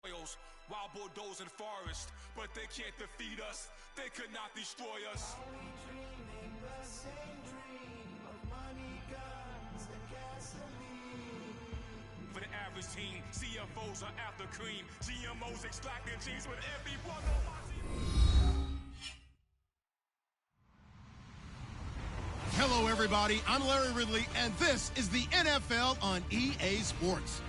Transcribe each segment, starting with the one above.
Wild bulldozing forest, but they can't defeat us. They could not destroy us. Are we dreaming the same dream of money, guns, and gasoline? For the average team, CFOs are after cream. GMOs extracting genes with every one of my Hello, everybody. I'm Larry Ridley, and this is the NFL on EA Sports.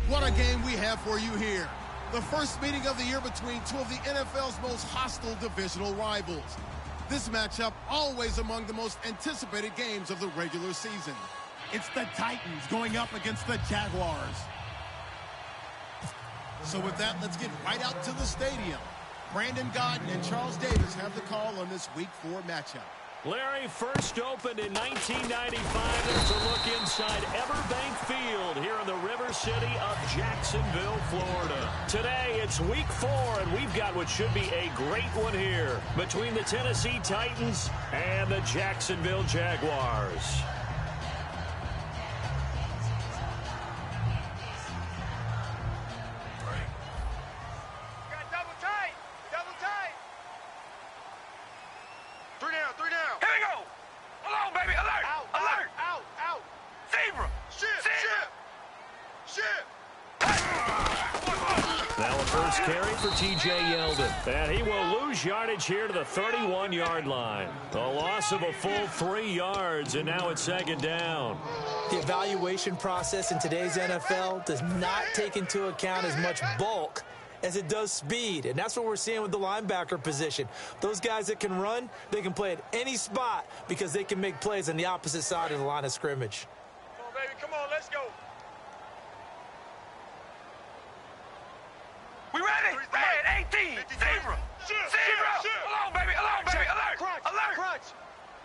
What a game we have for you here. The first meeting of the year between two of the NFL's most hostile divisional rivals. This matchup always among the most anticipated games of the regular season. It's the Titans going up against the Jaguars. So with that, let's get right out to the stadium. Brandon Godden and Charles Davis have the call on this Week 4 matchup. Larry, first opened in 1995. There's a look inside Everbank Field here in the River City of Jacksonville, Florida. Today, it's Week 4, and we've got what should be a great one here between the Tennessee Titans and the Jacksonville Jaguars. And he will lose yardage here to the 31-yard line. A loss of a full 3 yards, and now it's second down. The evaluation process in today's NFL does not take into account as much bulk as it does speed, and that's what we're seeing with the linebacker position. Those guys that can run, they can play at any spot because they can make plays on the opposite side of the line of scrimmage. Come on, baby, come on, let's go. We ready? Red, 18. Zebra. Zebra. Along, baby. Alert.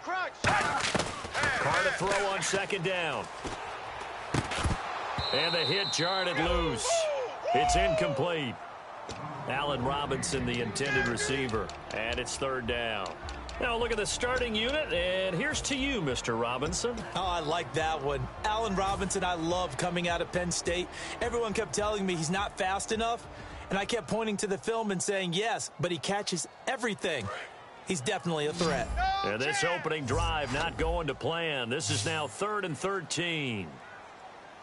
Crunch. Carr to throw on second down. And the hit jarred loose. It's incomplete. Allen Robinson, the intended receiver. And it's third down. Now look at the starting unit, and here's to you, Mr. Robinson. Oh, I like that one. Allen Robinson, I love coming out of Penn State. Everyone kept telling me he's not fast enough. And I kept pointing to the film and saying, yes, but he catches everything. He's definitely a threat. And this opening drive not going to plan. This is now 3rd and 13.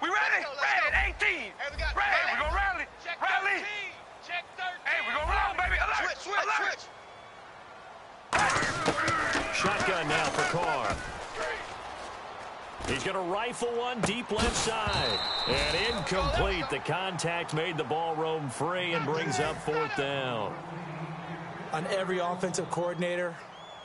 We ready? Red, 18. Red, we're going to rally. Rally. Check 13. Hey, we're going to run, baby. Alert. Switch. Shotgun now for Carr. He's going to rifle one deep left side. And incomplete. The contact made the ball roam free and brings up 4th down. On every offensive coordinator,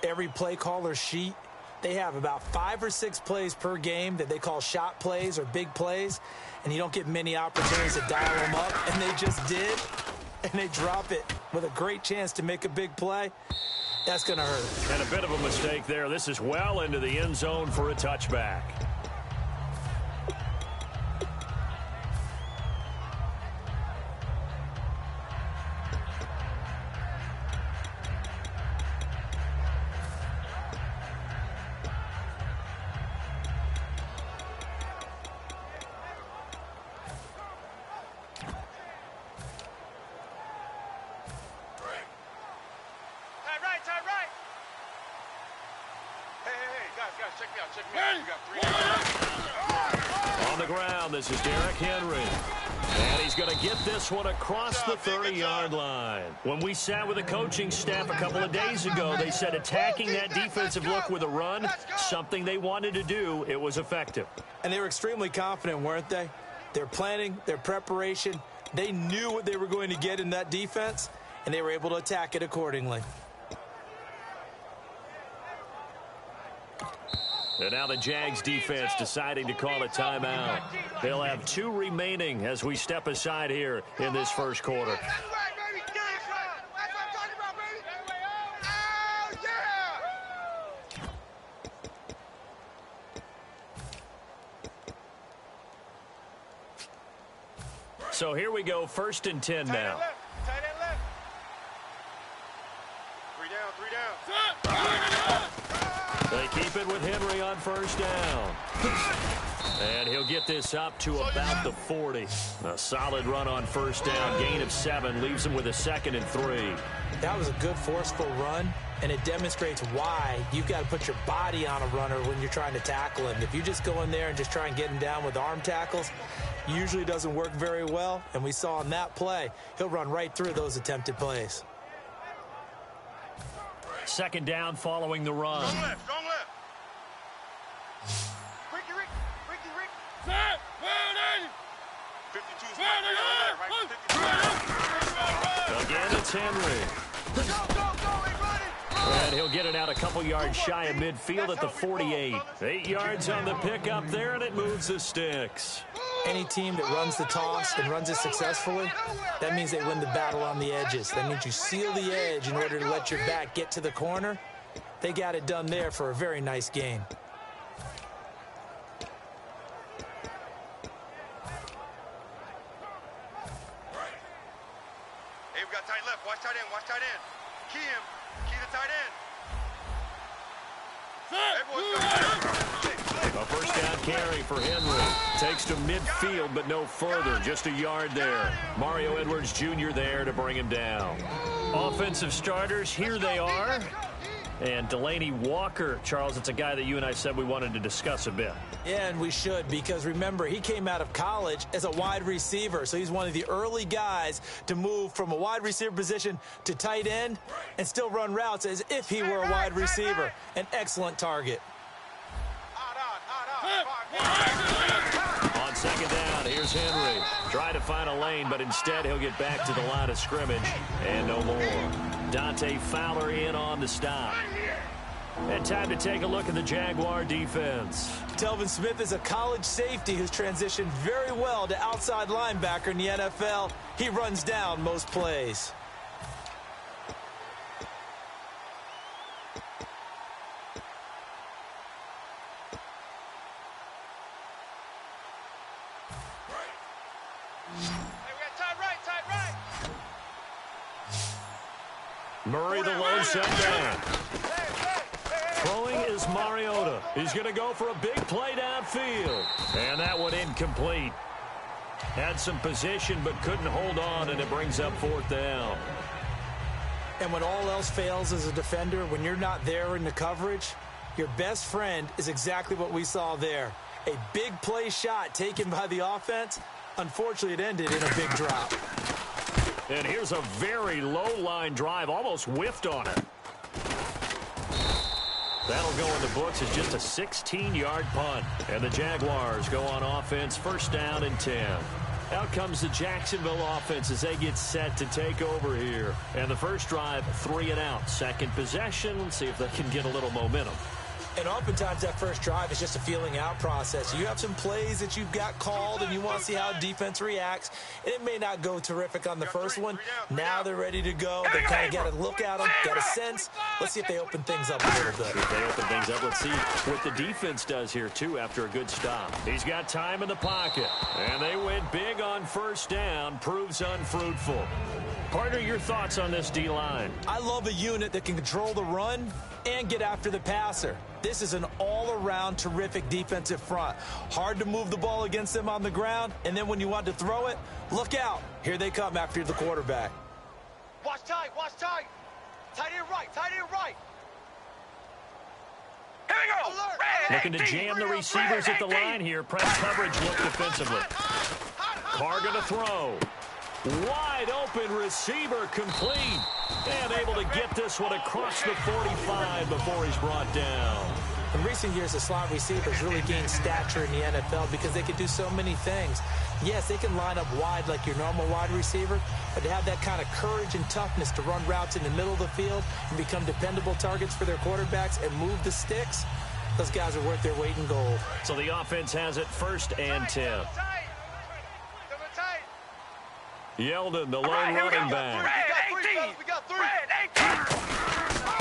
every play caller sheet, they have about 5 or 6 plays per game that they call shot plays or big plays. And you don't get many opportunities to dial them up. And they just did. And they drop it with a great chance to make a big play. That's going to hurt. And a bit of a mistake there. This is well into the end zone for a touchback. On the ground, this is Derrick Henry. And he's going to get this one across the 30-yard line. When we sat with the coaching staff a couple of days ago, they said attacking that defensive look with a run, something they wanted to do, it was effective. And they were extremely confident, weren't they? Their planning, their preparation, they knew what they were going to get in that defense, and they were able to attack it accordingly. And now the Jags defense deciding to call a timeout. They'll have 2 remaining as we step aside here in this first quarter. So here we go, 1st and 10 now. Tight end left. 3 down. They keep it with Henry on first down. And he'll get this up to about the 40. A solid run on first down. Gain of 7 leaves him with a 2nd and 3. That was a good forceful run, and it demonstrates why you've got to put your body on a runner when you're trying to tackle him. If you just go in there and just try and get him down with arm tackles, usually doesn't work very well, and we saw on that play, he'll run right through those attempted plays. 2nd down following the run. Strong left. Ricky. Set. 52's right. Again, it's Henry. And he'll get it out a couple yards shy of midfield at the 48. 8 yards on the pickup there, and it moves the sticks. Any team that runs the toss and runs it successfully, that means they win the battle on the edges. That means you seal the edge in order to let your back get to the corner. They got it done there for a very nice gain. Hey, we got tight left. Watch tight end. Key him. Key the tight end. A first down carry for Henry. Takes to midfield, but no further. Just a yard there. Mario Edwards Jr. there to bring him down. Offensive starters, here they are. And Delaney Walker, Charles, it's a guy that you and I said we wanted to discuss a bit. Yeah, and we should, because remember, he came out of college as a wide receiver, so he's one of the early guys to move from a wide receiver position to tight end and still run routes as if he were a wide receiver. An excellent target. On 2nd down, here's Henry. Try to find a lane, but instead he'll get back to the line of scrimmage and no more. Dante Fowler in on the stop. And time to take a look at the Jaguar defense. Telvin Smith is a college safety who's transitioned very well to outside linebacker in the NFL. He runs down most plays. Murray the lone set down. Throwing is Mariota. He's going to go for a big play downfield. And that one incomplete. Had some position but couldn't hold on, and it brings up 4th down. And when all else fails as a defender, when you're not there in the coverage, your best friend is exactly what we saw there. A big play shot taken by the offense. Unfortunately, it ended in a big drop. And here's a very low-line drive, almost whiffed on it. That'll go in the books as just a 16-yard punt. And the Jaguars go on offense, 1st down and 10. Out comes the Jacksonville offense as they get set to take over here. And the first drive, 3 and out. Second possession, let's see if they can get a little momentum. And oftentimes that first drive is just a feeling out process. You have some plays that you've got called and you want to see how defense reacts. And it may not go terrific on the first one. Now they're ready to go. They kind of got to look at them, got a sense. Let's see if they open things up a little bit. If they open things up, let's see what the defense does here, too, after a good stop. He's got time in the pocket. And they went big on first down. Proves unfruitful. Partner, your thoughts on this D-line? I love a unit that can control the run and get after the passer. This is an all-around terrific defensive front. Hard to move the ball against them on the ground, and then when you want to throw it, look out. Here they come after the quarterback. Watch tight. Tight end right. Here we go. Looking to jam the receivers at the line here. Press coverage look defensively. Carr going to throw. Wide open receiver complete. And able to get this one across the 45 before he's brought down. In recent years, the slot receivers really gained stature in the NFL because they can do so many things. Yes, they can line up wide like your normal wide receiver, but to have that kind of courage and toughness to run routes in the middle of the field and become dependable targets for their quarterbacks and move the sticks, those guys are worth their weight in gold. So the offense has it 1st and 10. Yeldon, the lone running back. We got three.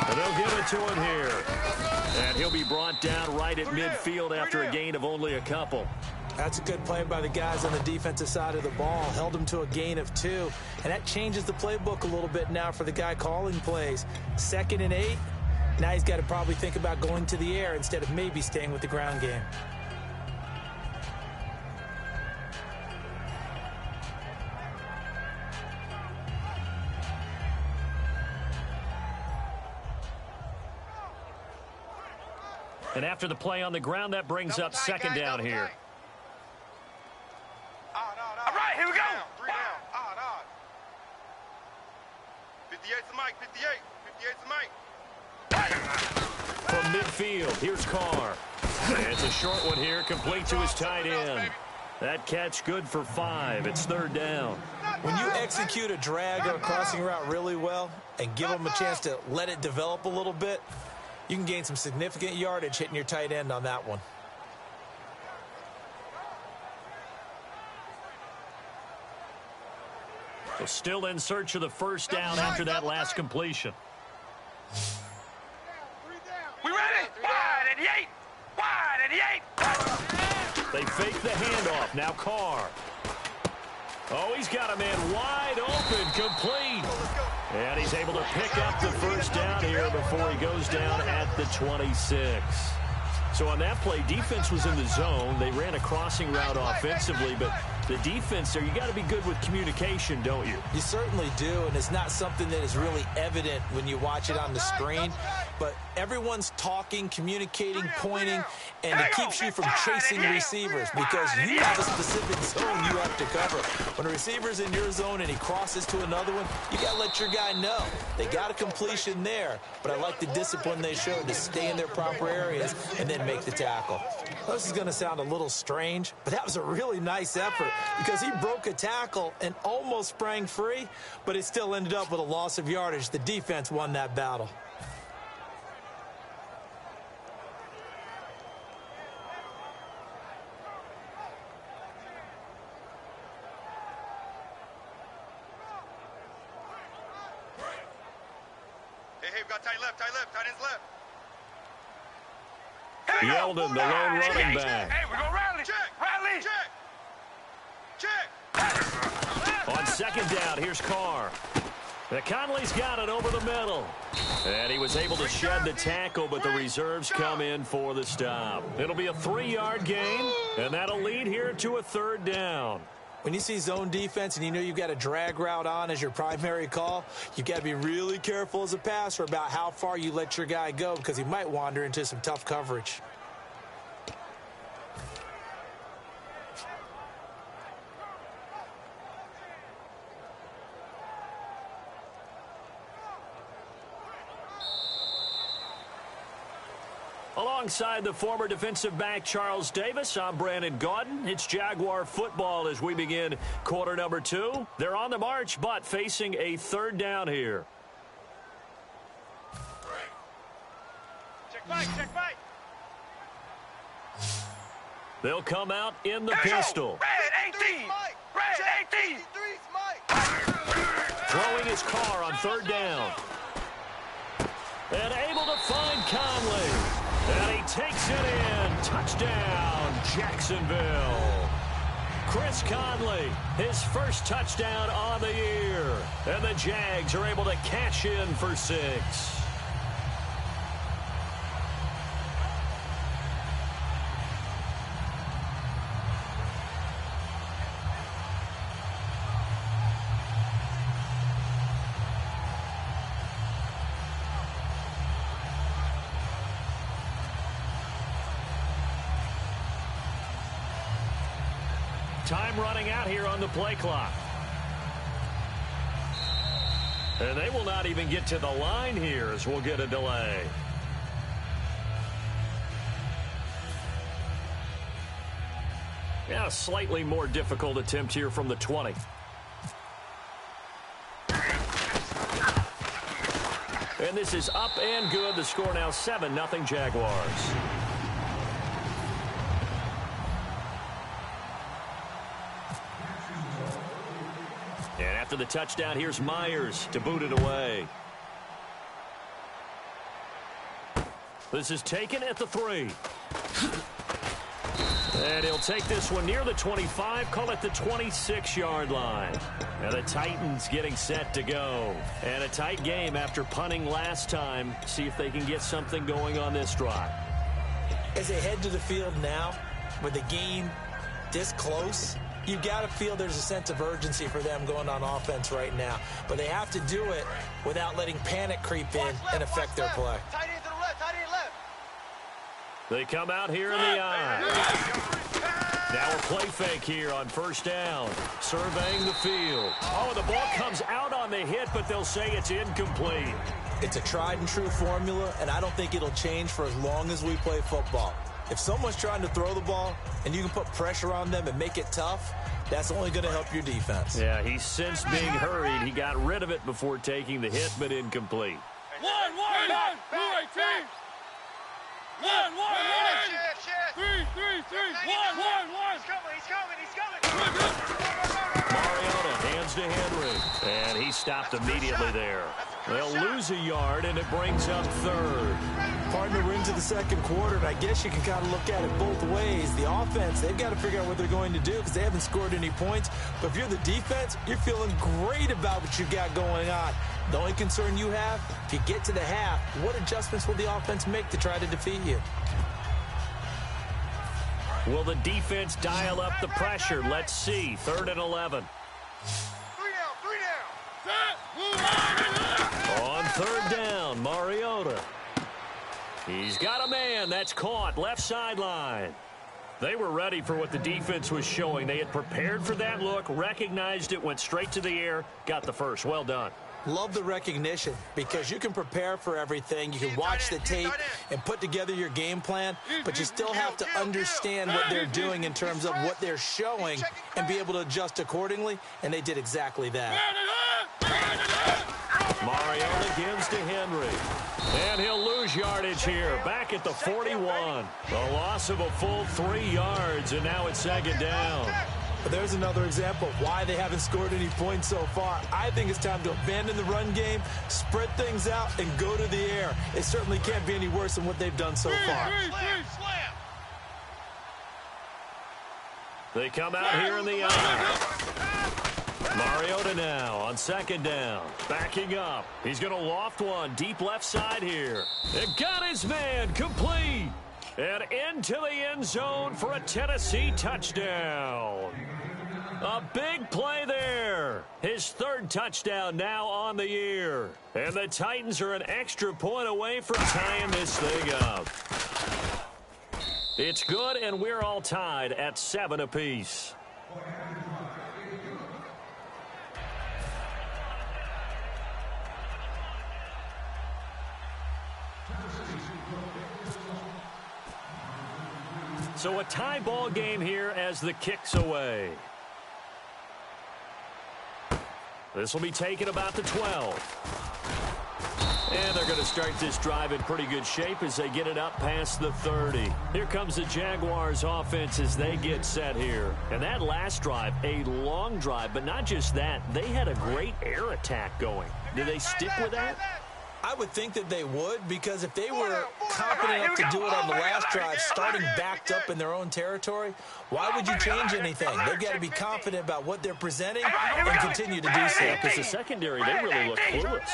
And they'll give it to him here. And he'll be brought down right at midfield after a gain of only a couple. That's a good play by the guys on the defensive side of the ball. Held him to a gain of 2. And that changes the playbook a little bit now for the guy calling plays. 2nd and 8. Now he's got to probably think about going to the air instead of maybe staying with the ground game. And after the play on the ground, that brings up second down here. All right, here we go. 3 down. Odd. 58's the mic. 58's the mic. From midfield, here's Carr. And it's a short one here, complete to his tight end. That catch good for 5. It's third down. When you execute a drag or a crossing route really well and give them a chance to let it develop a little bit, you can gain some significant yardage hitting your tight end on that one. So still in search of the first down after that last completion. We ready? Wide and yay. Wide and yay. They fake the handoff. Now Carr. Oh, he's got a man wide open, complete. And he's able to pick up the first down here before he goes down at the 26. So on that play, defense was in the zone. They ran a crossing route offensively, but the defense there, you got to be good with communication, don't you? You certainly do, and it's not something that is really evident when you watch it on the screen. But everyone's talking, communicating, pointing, and it keeps you from chasing receivers because you have a specific zone you have to cover. When a receiver's in your zone and he crosses to another one, you got to let your guy know. They got a completion there, but I like the discipline they showed to stay in their proper areas and then make the tackle. This is going to sound a little strange, but that was a really nice effort because he broke a tackle and almost sprang free, but it still ended up with a loss of yardage. The defense won that battle. Hey, we got tight left, tight ends left. Yeldon, the lone running back. Hey, we're going to rally. Rally. Check. On second down, here's Carr. Conley's got it over the middle. And he was able to shed the tackle, but the reserves come in for the stop. It'll be a 3-yard gain, and that'll lead here to a third down. When you see zone defense and you know you've got a drag route on as your primary call, you've got to be really careful as a passer about how far you let your guy go because he might wander into some tough coverage. Alongside the former defensive back Charles Davis, I'm Brandon Gaudin. It's Jaguar football as we begin quarter number 2. They're on the march, but facing a third down here. Check back. They'll come out in the pistol. Red 18. Red 18. Throwing his car on third down. And able to find Conley. And he takes it in. Touchdown, Jacksonville. Chris Conley, his first touchdown on the year. And the Jags are able to cash in for 6. Time running out here on the play clock. And they will not even get to the line here as we'll get a delay. Yeah, a slightly more difficult attempt here from the 20. And this is up and good. The score now 7-0 Jaguars. And after the touchdown, here's Myers to boot it away. This is taken at the 3. And he'll take this one near the 25, call it the 26-yard line. And the Titans getting set to go. And a tight game after punting last time. See if they can get something going on this drive. As they head to the field now, with the game this close, you got to feel there's a sense of urgency for them going on offense right now. But they have to do it without letting panic creep in and affect their play. Tight end to the left, tight end left. They come out here in the eye. Now a play fake here on first down. Surveying the field. Oh, the ball comes out on the hit, but they'll say it's incomplete. It's a tried and true formula, and I don't think it'll change for as long as we play football. If someone's trying to throw the ball and you can put pressure on them and make it tough, that's only going to help your defense. Yeah, he's since being hurried. He got rid of it before taking the hit, but incomplete. 1-1, 2-18. 1-1, 3-3-3. 1-1-1. He's coming. Mariota hands to Henry, and he stopped immediately there. They'll lose a yard, and it brings up third. Partner, we're into the second quarter, and I guess you can kind of look at it both ways. The offense, they've got to figure out what they're going to do because they haven't scored any points. But if you're the defense, you're feeling great about what you've got going on. The only concern you have, if you get to the half, what adjustments will the offense make to try to defeat you? Will the defense dial up the pressure? Let's see. 3rd and 11. 3 down. On 3rd down, Mariota. He's got a man. That's caught. Left sideline. They were ready for what the defense was showing. They had prepared for that look, recognized it, went straight to the air, got the first. Well done. Love the recognition because you can prepare for everything. You can watch the tape and put together your game plan, but you still have to understand what they're doing in terms of what they're showing and be able to adjust accordingly, and they did exactly that. Mariota gives to Henry. And he'll lose yardage here. Back at the 41. A loss of a full 3 yards, and now it's 2nd down. But there's another example of why they haven't scored any points so far. I think it's time to abandon the run game, spread things out, and go to the air. It certainly can't be any worse than what they've done so far. They come out here in the eye. Mariota now on 2nd down. Backing up. He's going to loft one deep left side here. And got his man complete. And into the end zone for a Tennessee touchdown. A big play there. His 3rd touchdown now on the year. And the Titans are an extra point away from tying this thing up. It's good, and we're all tied at 7 apiece. So a tie ball game here as the kick's away. This will be taken about the 12. And they're going to start this drive in pretty good shape as they get it up past the 30. Here comes the Jaguars offense as they get set here. And that last drive, a long drive, but not just that. They had a great air attack going. Do they stick with that? I would think that they would, because if they were confident enough to do it on the last drive, starting backed up in their own territory, why would you change anything? They've got to be confident about what they're presenting and continue to do so. Because the secondary, they really look clueless.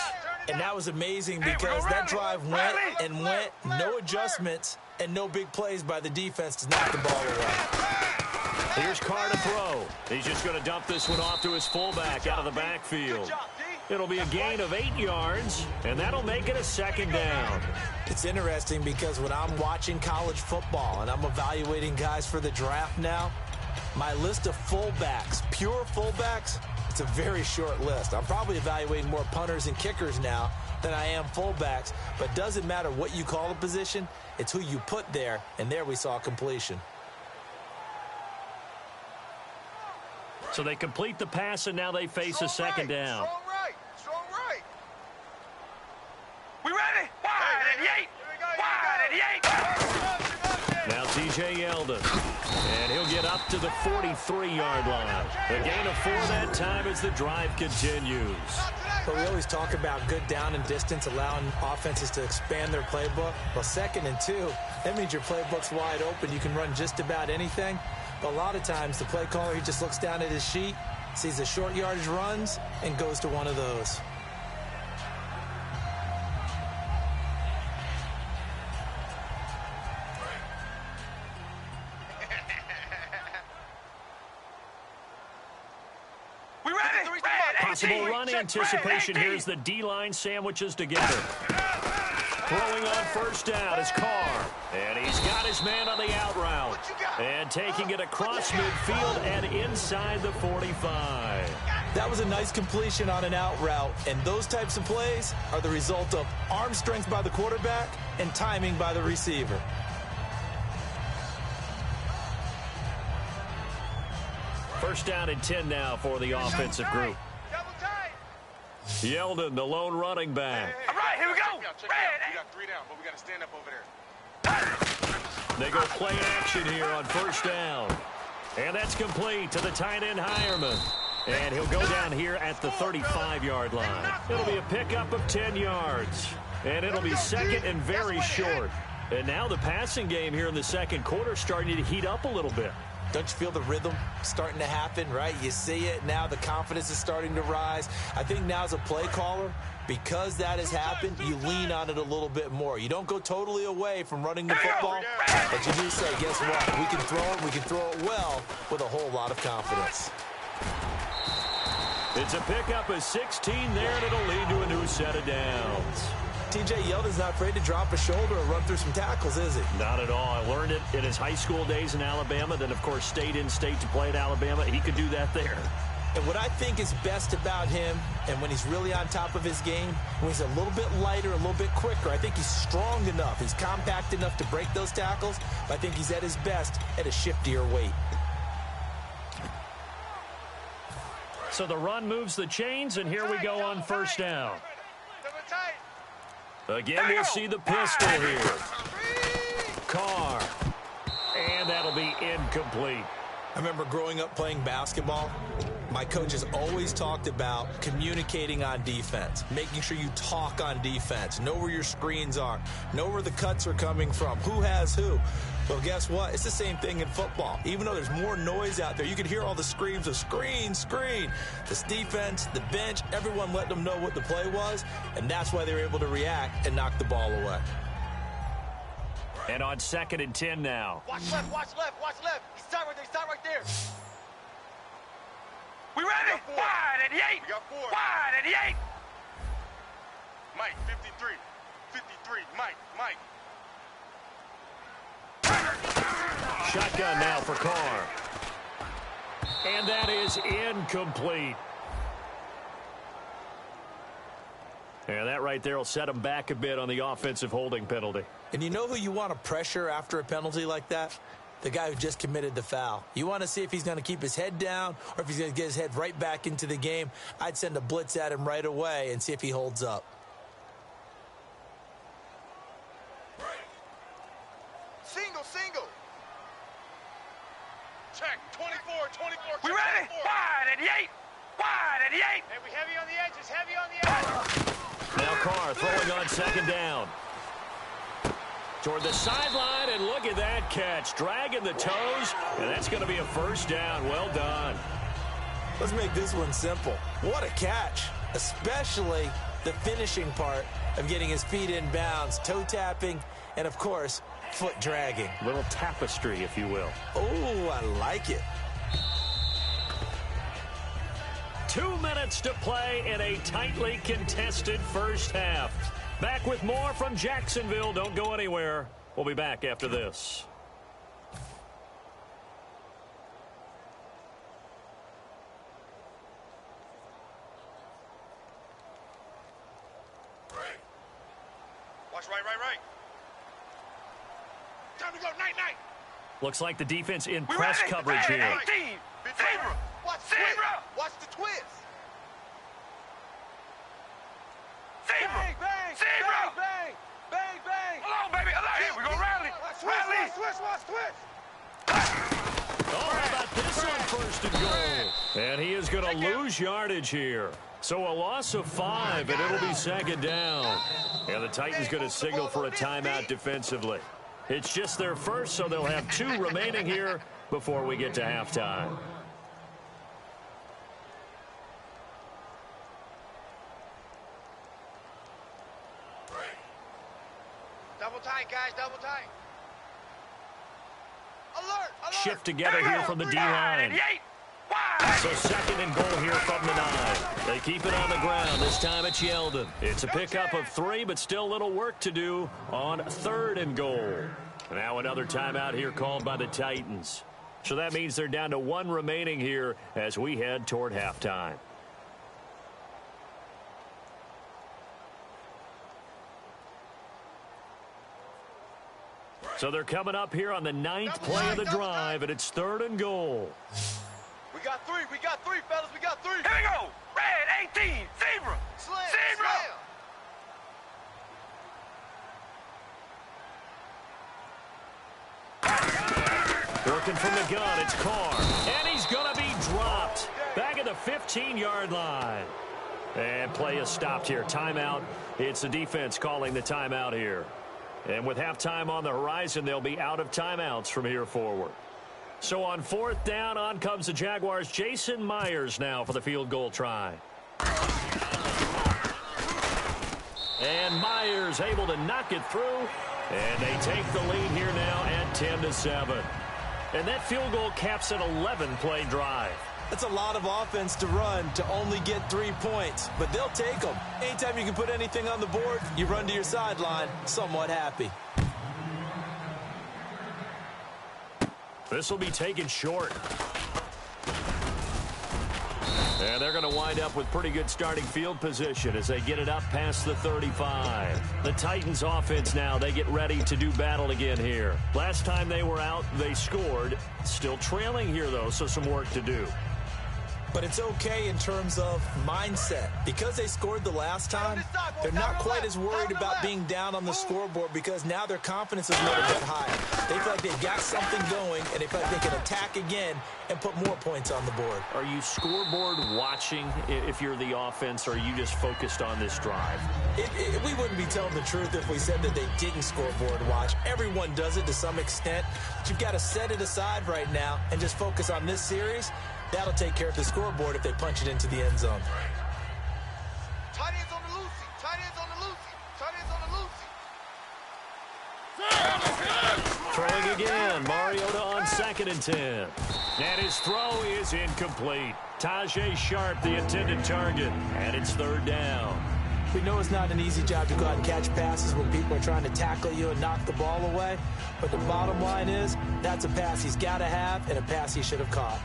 And that was amazing because that drive went and went, no adjustments, and no big plays by the defense to knock the ball away. Here's Carr to throw. He's just going to dump this one off to his fullback out of the backfield. It'll be a gain of 8 yards, and that'll make it a 2nd down. It's interesting because when I'm watching college football and I'm evaluating guys for the draft now, my list of fullbacks, pure fullbacks, it's a very short list. I'm probably evaluating more punters and kickers now than I am fullbacks, but it doesn't matter what you call a position, it's who you put there, and there we saw completion. So they complete the pass, and now they face a 2nd down. Strong right. We ready? Wide and 8. Now T.J. Yeldon, and he'll get up to the 43-yard line. A gain of 4 that time as the drive continues. Not today, But we always talk about good down and distance, allowing offenses to expand their playbook. Well, 2nd and 2, that means your playbook's wide open. You can run just about anything. But a lot of times, the play caller, he just looks down at his sheet, sees the short yardage runs, and goes to one of those. Possible run anticipation here as the D-line sandwiches together. Throwing on first down is Carr. And he's got his man on the out route. And taking it across midfield and inside the 45. That was a nice completion on an out route. And those types of plays are the result of arm strength by the quarterback and timing by the receiver. First down and 10 now for the offensive group. Yeldon, the lone running back. All right, here we go. We got 3 down, but we got to stand up over there. They go play action here on first down. And that's complete to the tight end, Hireman. And he'll go down here at the 35-yard line. It'll be a pickup of 10 yards. And it'll be second and very short. And now the passing game here in the second quarter starting to heat up a little bit. Don't you feel the rhythm starting to happen, right? You see it now. The confidence is starting to rise. I think now as a play caller, because that has happened, you lean on it a little bit more. You don't go totally away from running the football, but you do say, guess what? We can throw it. We can throw it well with a whole lot of confidence. It's a pickup of 16 there, and it'll lead to a new set of downs. T.J. Yeldon's not afraid to drop a shoulder or run through some tackles, is he? Not at all. I learned it in his high school days in Alabama, then, of course, stayed in state to play at Alabama. He could do that there. And what I think is best about him, and when he's really on top of his game, when he's a little bit lighter, a little bit quicker, I think he's strong enough. He's compact enough to break those tackles, but I think he's at his best at a shiftier weight. So the run moves the chains, and here we go on first down. Again, we'll see the pistol here. Carr. And that'll be incomplete. I remember growing up playing basketball. My coaches always talked about communicating on defense, making sure you talk on defense, know where your screens are, know where the cuts are coming from, who has who. Well, guess what? It's the same thing in football. Even though there's more noise out there, you can hear all the screams of screen, screen. This defense, the bench, everyone let them know what the play was, and that's why they were able to react and knock the ball away. And on 2nd and 10 now. Watch left, watch left, watch left. He's tied right there, he's tied right there. We ready? Wide at the 8. We got 4. Wide at the 8. Mike, 53. 53. Mike. Shotgun now for Carr. And that is incomplete. And that right there will set him back a bit on the offensive holding penalty. And you know who you want to pressure after a penalty like that? The guy who just committed the foul. You want to see if he's going to keep his head down or if he's going to get his head right back into the game. I'd send a blitz at him right away and see if he holds up. Single. Check. 24. We ready? Wide at the 8. Wide at the 8. Hey, we heavy on the edges, heavy on the edges. Now Carr throwing on second down. Toward the sideline, and look at that catch. Dragging the toes, and that's going to be a first down. Well done. Let's make this one simple. What a catch, especially the finishing part of getting his feet in bounds, toe tapping, and, of course, foot dragging. Little tapestry, if you will. Oh, I like it. 2 minutes to play in a tightly contested first half. Back with more from Jacksonville. Don't go anywhere. We'll be back after this. Watch right. Time to go, night. Looks like the defense in press coverage here. 18. Zebra. Watch the twist. Zebra. Watch the twist. Zebra. Zebra. Bang. Hold on, baby. Hey, we're going to rally. Watch twist. Oh, how about this on first and goal? And he is going to lose yardage here. So a loss of 5, and it'll be second down. And the Titans going to signal for a timeout defensively. It's just their first, so they'll have 2 remaining here before we get to halftime. Double tight, guys, double tight. Alert, alert. Shift together here from the D-line. So second and goal here from the 9. They keep it on the ground. This time it's Yeldon. It's a pickup of 3, but still little work to do on third and goal. Now another timeout here called by the Titans. So that means they're down to 1 remaining here as we head toward halftime. So they're coming up here on the 9th play of the drive, and it's third and goal. We got 3, fellas, we got 3. Here we go. Red, 18, zebra. Slam, zebra. Slam. Working from the gun, it's Carr. And he's going to be dropped. Back at the 15-yard line. And play is stopped here. Timeout. It's the defense calling the timeout here. And with halftime on the horizon, they'll be out of timeouts from here forward. So on 4th down, on comes the Jaguars. Jason Myers now for the field goal try. And Myers able to knock it through. And they take the lead here now at 10-7. And that field goal caps an 11-play drive. That's a lot of offense to run to only get 3 points, but they'll take them. Anytime you can put anything on the board, you run to your sideline somewhat happy. This will be taken short. And they're going to wind up with pretty good starting field position as they get it up past the 35. The Titans offense now, they get ready to do battle again here. Last time they were out, they scored. Still trailing here, though, so some work to do. But it's okay in terms of mindset. Because they scored the last time, they're not quite as worried about being down on the scoreboard because now their confidence is a little bit higher. They feel like they've got something going, and they feel like they can attack again and put more points on the board. Are you scoreboard watching if you're the offense, or are you just focused on this drive? We wouldn't be telling the truth if we said that they didn't scoreboard watch. Everyone does it to some extent, but you've got to set it aside right now and just focus on this series. That'll take care of the scoreboard if they punch it into the end zone. Tight ends on the Lucy. Tight ends on the Lucy. Tight ends on the Lucy. Throwing again. Mariota on 2nd and 10. And his throw is incomplete. Tajay Sharp, the intended target. And it's 3rd down. We know it's not an easy job to go out and catch passes when people are trying to tackle you and knock the ball away. But the bottom line is, that's a pass he's got to have and a pass he should have caught.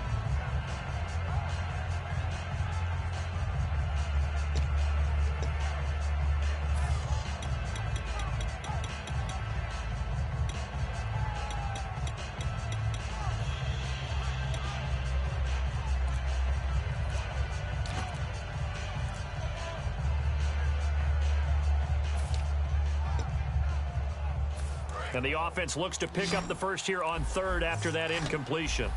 And the offense looks to pick up the first here on 3rd after that incompletion.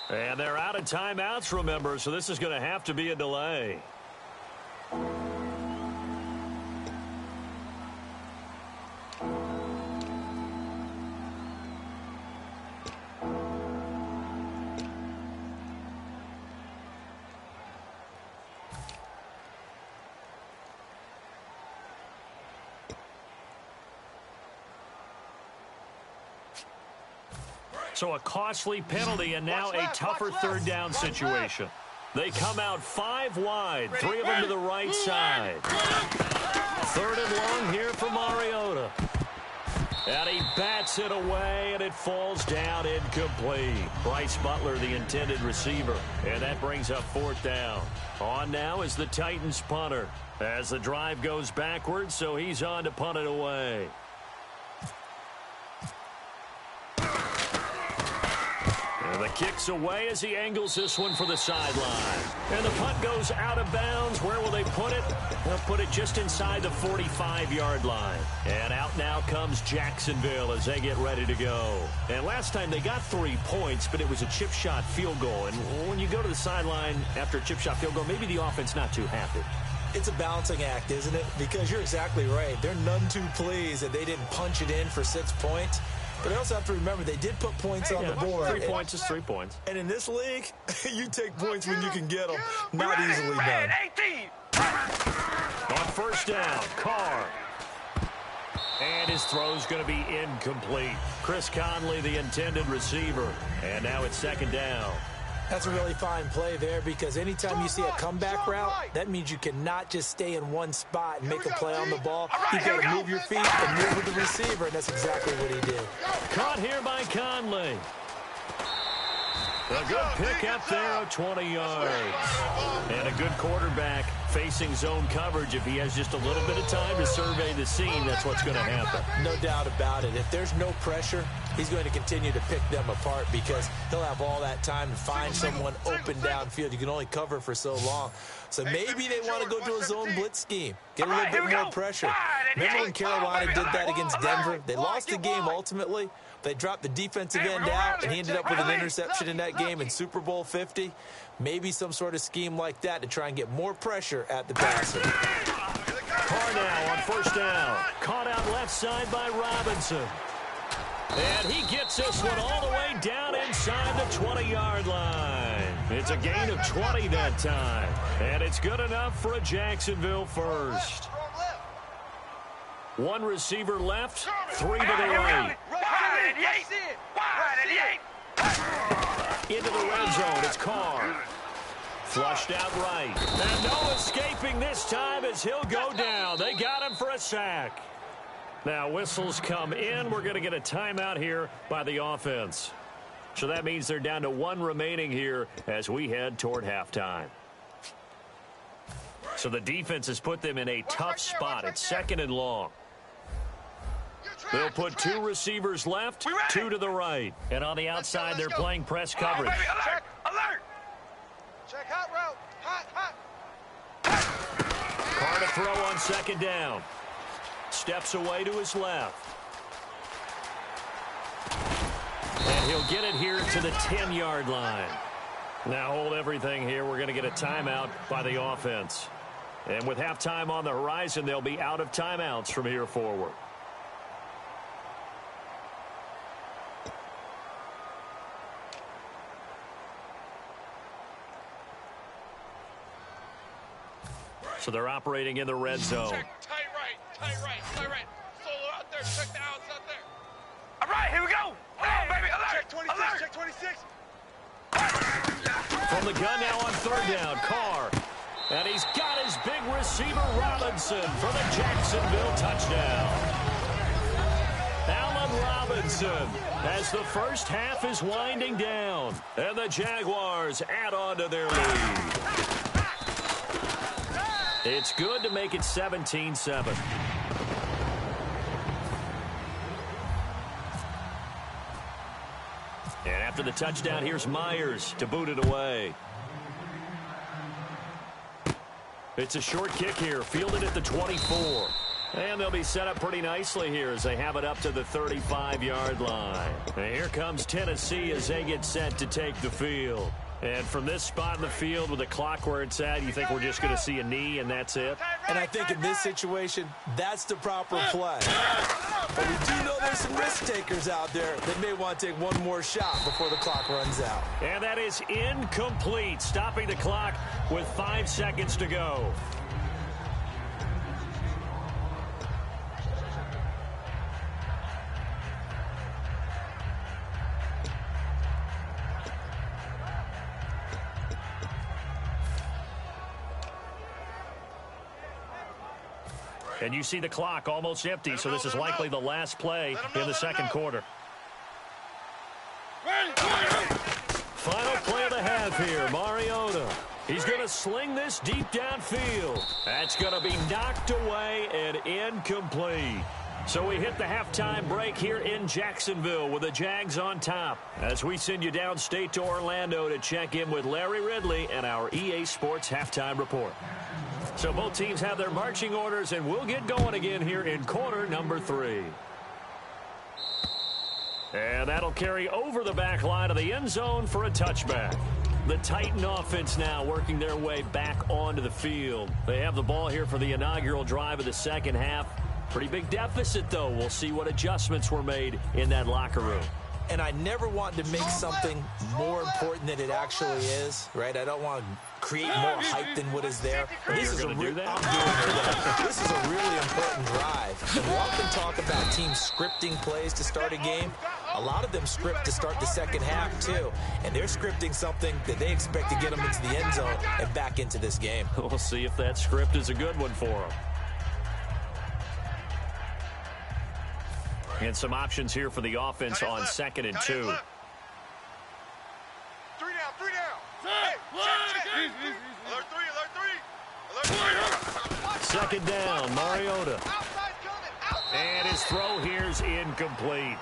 And they're out of timeouts, remember, so this is going to have to be a delay. So a costly penalty and now a tougher 3rd down situation. They come out 5 wide, 3 of them to the right side. 3rd and long here for Mariota. And he bats it away, and it falls down incomplete. Bryce Butler, the intended receiver. And that brings up 4th down. On now is the Titans punter. As the drive goes backwards, so he's on to punt it away. And the kick's away as he angles this one for the sideline. And the punt goes out of bounds. Where will they put it? They'll put it just inside the 45-yard line. And out now comes Jacksonville as they get ready to go. And last time they got 3 points, but it was a chip shot field goal. And when you go to the sideline after a chip shot field goal, maybe the offense not too happy. It's a balancing act, isn't it? Because you're exactly right. They're none too pleased that they didn't punch it in for 6 points. But I also have to remember they did put points on the board. 3 points is 3 points. And in this league, you take points when you can get them. Not easily done. 18. On first down, Carr. And his throw's going to be incomplete. Chris Conley, the intended receiver. And now it's second down. That's a really fine play there because anytime you see a comeback route, that means you cannot just stay in one spot and make a play on the ball. You've got to move your feet and move with the receiver, and that's exactly what he did. Caught here by Conley. A good pick up there of 20 yards. And a good quarterback facing zone coverage. If he has just a little bit of time to survey the scene, that's what's going to happen. No doubt about it. If there's no pressure, he's going to continue to pick them apart because he'll have all that time to find someone open downfield. You can only cover for so long. So maybe they want to go to a zone blitz scheme. Get a little bit more pressure. Remember when Carolina did that against Denver? They lost the game ultimately. They dropped the defensive end out, and he ended up with an interception in that game in Super Bowl 50. Maybe some sort of scheme like that to try and get more pressure at the passer. Carr now on first down. Caught out left side by Robinson. And he gets this one all the way down inside the 20-yard line. It's a gain of 20 that time. And it's good enough for a Jacksonville first. One receiver left, 3 to the right. Into the red zone, it's Carr. Flushed out right. And no escaping this time as he'll go down. They got him for a sack. Now whistles come in. We're going to get a timeout here by the offense. So that means they're down to 1 remaining here as we head toward halftime. So the defense has put them in a tough spot. It's 2nd and long. They'll put 2 receivers left, 2 to the right. And on the outside, they're playing press coverage. Alert! Alert! Check hot route. Hot. Carr to throw on 2nd down. Steps away to his left. And he'll get it here to the 10-yard line. Now hold everything here. We're going to get a timeout by the offense. And with halftime on the horizon, they'll be out of timeouts from here forward. So they're operating in the red zone. Check, tight right. Solo out there, check the outs out there. All right, here we go. Come on, baby, alert. Check 26. From the gun now on 3rd down, Carr. And he's got his big receiver, Robinson, for the Jacksonville touchdown. Allen Robinson as the first half is winding down. And the Jaguars add on to their lead. It's good to make it 17-7. And after the touchdown, here's Myers to boot it away. It's a short kick here, fielded at the 24. And they'll be set up pretty nicely here as they have it up to the 35-yard line. And here comes Tennessee as they get set to take the field. And from this spot in the field with the clock where it's at, you think we're just going to see a knee and that's it? And I think in this situation, that's the proper play. But we do know there's some risk takers out there that may want to take one more shot before the clock runs out. And that is incomplete, stopping the clock with 5 seconds to go. And you see the clock almost empty, so this is likely the last play in the second quarter. Final play of the half here, Mariota. He's going to sling this deep downfield. That's going to be knocked away and incomplete. So we hit the halftime break here in Jacksonville with the Jags on top as we send you downstate to Orlando to check in with Larry Ridley and our EA Sports Halftime Report. So both teams have their marching orders, and we'll get going again here in quarter number 3. And that'll carry over the back line of the end zone for a touchback. The Titan offense now working their way back onto the field. They have the ball here for the inaugural drive of the second half. Pretty big deficit, though. We'll see what adjustments were made in that locker room. And I never want to make something more important than it actually is, right? I don't want to create more hype than what is there. But this is a really important drive. And we often talk about teams scripting plays to start a game. A lot of them script to start the second half, too. And they're scripting something that they expect to get them into the end zone and back into this game. We'll see if that script is a good one for them. And some options here for the offense on 2nd and 2. 3 down, 3 down. Hey, check. Alert 3, alert 3. Alert 3. 2nd down, Mariota. And his throw here's incomplete.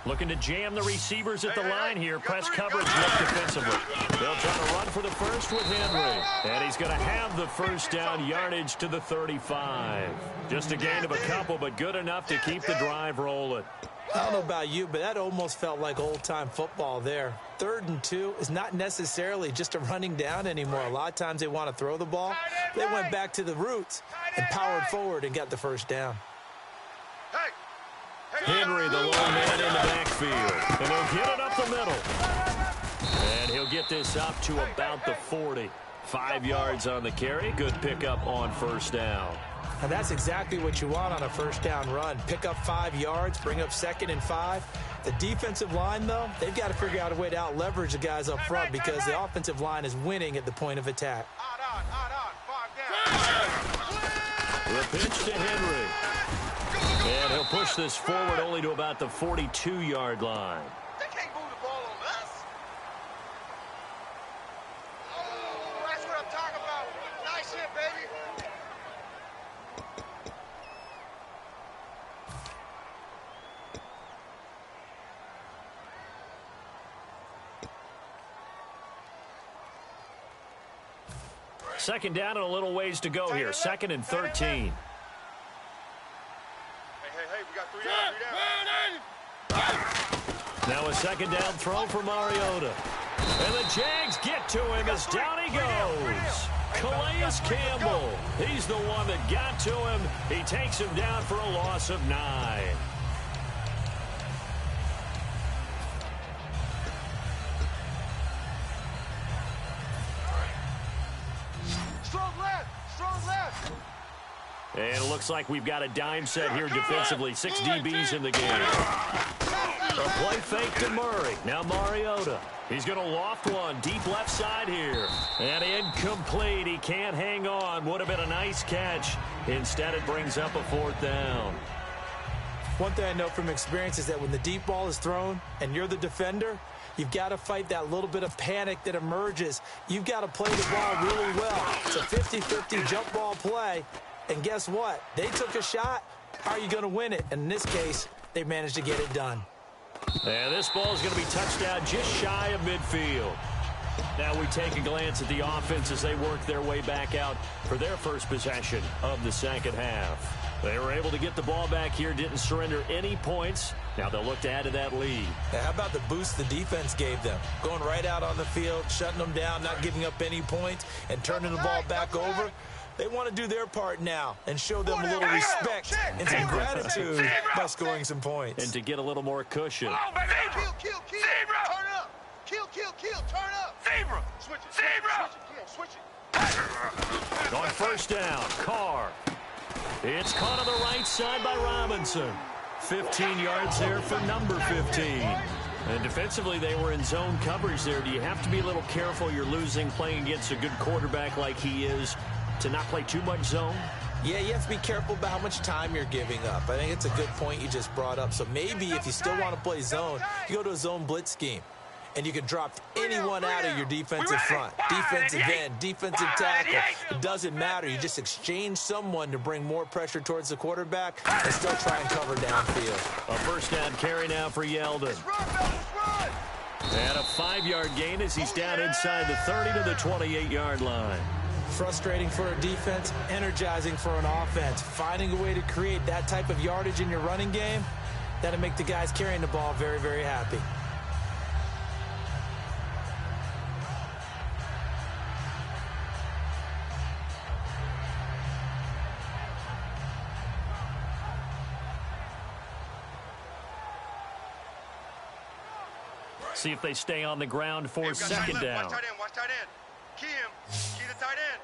Looking to jam the receivers at the line here. Press coverage left defensively. They'll try to run for the first with Henry. And he's going to have the first down, yardage to the 35. Just a gain of a couple, but good enough to keep the drive rolling. I don't know about you, but that almost felt like old-time football there. 3rd and 2 is not necessarily just a running down anymore. A lot of times they want to throw the ball. They went back to the roots and powered forward and got the first down. Henry, the lone man in the backfield. And he'll get it up the middle. And he'll get this up to about the 40. 5 yards on the carry. Good pickup on first down. And that's exactly what you want on a first down run. Pick up 5 yards, bring up 2nd and 5. The defensive line, though, they've got to figure out a way to out-leverage the guys up front because the offensive line is winning at the point of attack. The pitch to Henry. And he'll push this forward only to about the 42-yard line. They can't move the ball on us. Oh, that's what I'm talking about. Nice hit, baby. Second down and a little ways to go here. 2nd and 13. We got 3 down. Now a 2nd down throw for Mariota. And the Jags get to him as down he goes. Calais Campbell. He's the one that got to him. He takes him down for a loss of 9. Strong left. Strong left. And it looks like we've got a dime set here defensively. 6 DBs in the game. A play fake to Murray. Now Mariota. He's going to loft one deep left side here. And incomplete. He can't hang on. Would have been a nice catch. Instead, it brings up a 4th down. One thing I know from experience is that when the deep ball is thrown and you're the defender, you've got to fight that little bit of panic that emerges. You've got to play the ball really well. It's a 50-50 jump ball play. And guess what? They took a shot. How are you going to win it? And in this case, they managed to get it done. And this ball is going to be touched down just shy of midfield. Now we take a glance at the offense as they work their way back out for their first possession of the second half. They were able to get the ball back here, didn't surrender any points. Now they'll look to add to that lead. Now, how about the boost the defense gave them? Going right out on the field, shutting them down, not giving up any points, and turning the ball back over. They want to do their part now and show them a little respect and some gratitude by scoring some points. And to get a little more cushion. Kill. Turn up. Kill. Turn up. Zebra. Switch it. Switch it. On first down, Carr. It's caught on the right side by Robinson. 15 yards there for number 15. And defensively, they were in zone coverage there. Do you have to be a little careful? You're losing playing against a good quarterback like he is to not play too much zone? Yeah, you have to be careful about how much time you're giving up. I think it's a good point you just brought up. So maybe if you still want to play zone, you go to a zone blitz scheme. And you can drop anyone out of your defensive front. Defensive end, defensive tackle. It doesn't matter. You just exchange someone to bring more pressure towards the quarterback and still try and cover downfield. A first down carry now for Yeldon. And a 5-yard gain as he's down inside the 30 to the 28-yard line. Frustrating for a defense, energizing for an offense. Finding a way to create that type of yardage in your running game, that'll make the guys carrying the ball very, very happy. See if they stay on the ground for second down. Watch tight end, watch tight end. Key him. Key the tight end.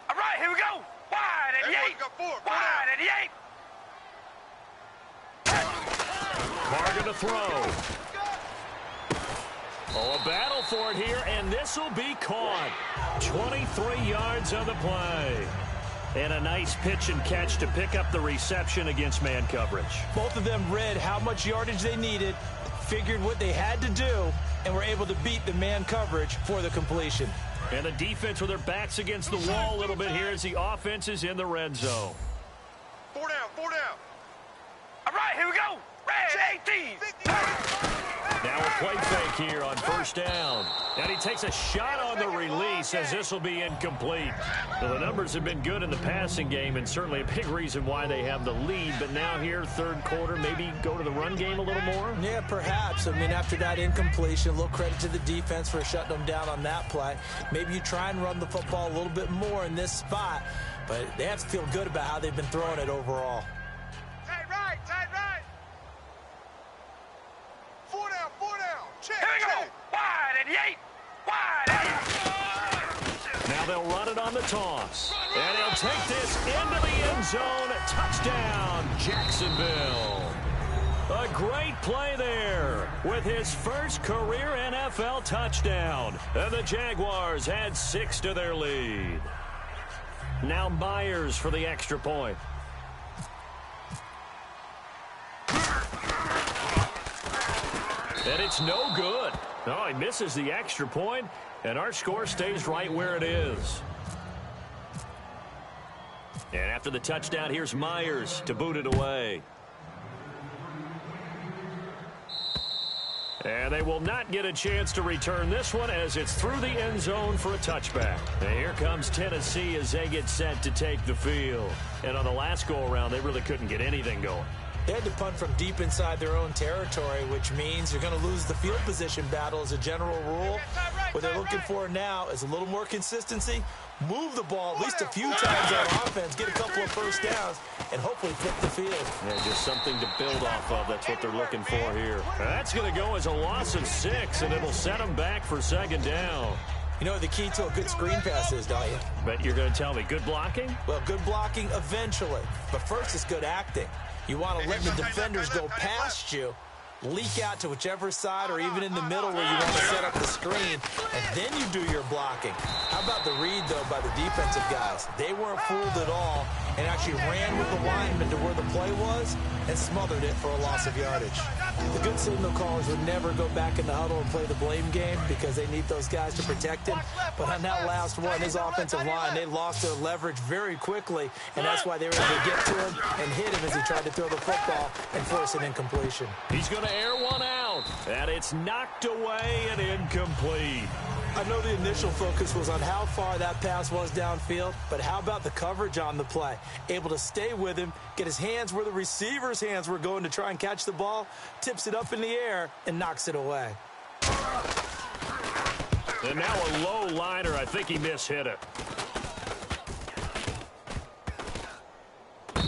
All right, here we go. Wide at the 8. Wide at the 8. Carr to throw. Oh, a battle for it here, and this will be caught. 23 yards on the play. And a nice pitch and catch to pick up the reception against man coverage. Both of them read how much yardage they needed, figured what they had to do, and were able to beat the man coverage for the completion. And the defense with their backs against the wall a little bit here as the offense is in the red zone. 4 down, 4 down. All right, here we go. Red 18. Now a play fake here on first down. And he takes a shot on the release as this will be incomplete. Well, the numbers have been good in the passing game and certainly a big reason why they have the lead. But now here, third quarter, maybe go to the run game a little more? Yeah, perhaps. I mean, after that incompletion, a little credit to the defense for shutting them down on that play. Maybe you try and run the football a little bit more in this spot. But they have to feel good about how they've been throwing it overall. Tight right, tight right. 4 down, 4 down. Check, Here we go. check. Wide at the 8. Wide at the 8. Now they'll run it on the toss. And he'll take this into the end zone. Touchdown, Jacksonville. A great play there with his first career NFL touchdown. And the Jaguars add 6 to their lead. Now Myers for the extra point. And it's no good. No, he misses the extra point, and our score stays right where it is. And after the touchdown, here's Myers to boot it away. And they will not get a chance to return this one as it's through the end zone for a touchback. And here comes Tennessee as they get set to take the field. And on the last go-around, they really couldn't get anything going. They had to punt from deep inside their own territory, which means you're going to lose the field position battle as a general rule. What they're looking for now is a little more consistency, move the ball at least a few times on offense, get a couple of first downs, and hopefully flip the field. Yeah, just something to build off of. That's what they're looking for here. That's going to go as a loss of 6, and it'll set them back for second down. You know what the key to a good screen pass is, don't you? But you're going to tell me good blocking? Well, good blocking eventually, but first it's good acting. You want to let the defenders go past you, leak out to whichever side or even in the middle where you want to set up the screen, and then you do your blocking. How about the read, though, by the defensive guys? They weren't fooled at all and actually ran with the lineman to where the play was and smothered it for a loss of yardage. The good signal callers would never go back in the huddle and play the blame game because they need those guys to protect him. But on that last one, his offensive line, they lost their leverage very quickly, and that's why they were able to get to him and hit him as he tried to throw the football and force an incompletion. He's going to air one out, and it's knocked away and incomplete. I know the initial focus was on how far that pass was downfield, but how about the coverage on the play? Able to stay with him, get his hands where the receiver's hands were going to try and catch the ball, tips it up in the air, and knocks it away. And now a low liner. I think he mishit it.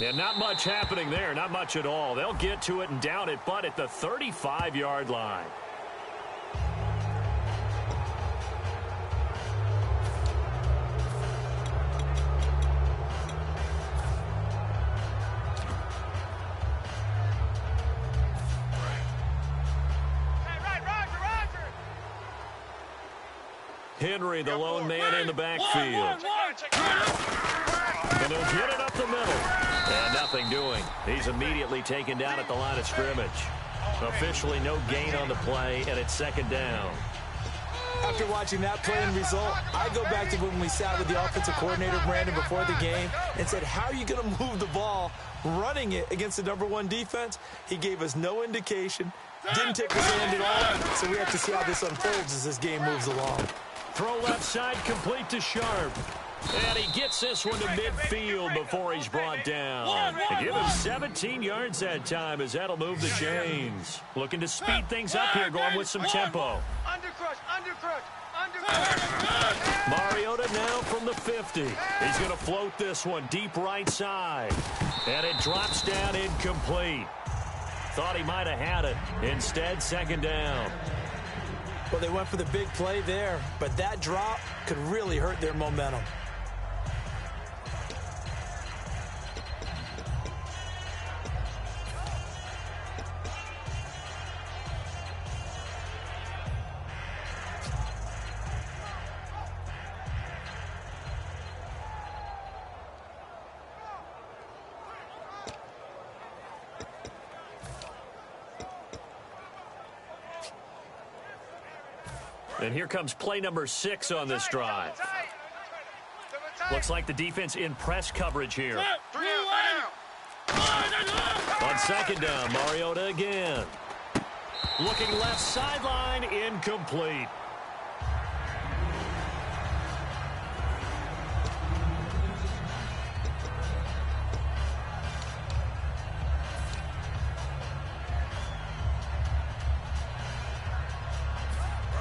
And not much happening there, not much at all. They'll get to it and down it, but at the 35-yard line. Henry, the lone man in the backfield. And he'll get it up the middle. And nothing doing. He's immediately taken down at the line of scrimmage. Officially no gain on the play, and it's second down. After watching that play and result, I go back to when we sat with the offensive coordinator, Brandon, before the game and said, how are you going to move the ball running it against the #1 defense? He gave us no indication, Didn't tip his hand at all, so we have to see how this unfolds as this game moves along. Throw left side complete to Sharp. And he gets this one to midfield before he's brought down. They give him 17 yards that time as that'll move the chains. Looking to speed things up here, going with some tempo. Undercrush, undercrush, undercrush. Mariota now from the 50. He's going to float this one deep right side. And it drops down incomplete. Thought he might have had it. Instead, second down. Well, they went for the big play there, but that drop could really hurt their momentum. And here comes play number 6 on this drive. Looks like the defense in press coverage here. On second down, Mariota again. Looking left sideline, incomplete.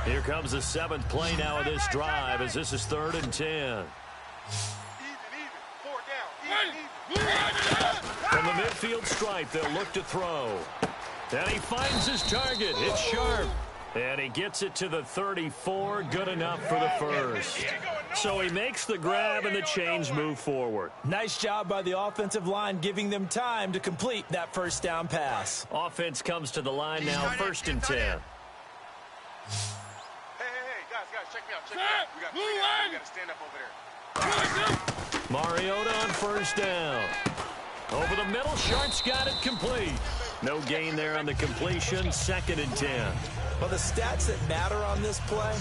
Here comes the 7th play now of this drive as this is 3rd and 10. Even. 4 down. From the midfield stripe, they'll look to throw. And he finds his target. It's Sharp. And he gets it to the 34. Good enough for the first. So he makes the grab and the chains move forward. Nice job by the offensive line giving them time to complete that first down pass. Offense comes to the line now, 1st and 10. Guys, check me out. We got to stand up over there. Mariota on 1st down. Over the middle, Sharp's got it complete. No gain there on the completion, 2nd and 10. Well, the stats that matter on this play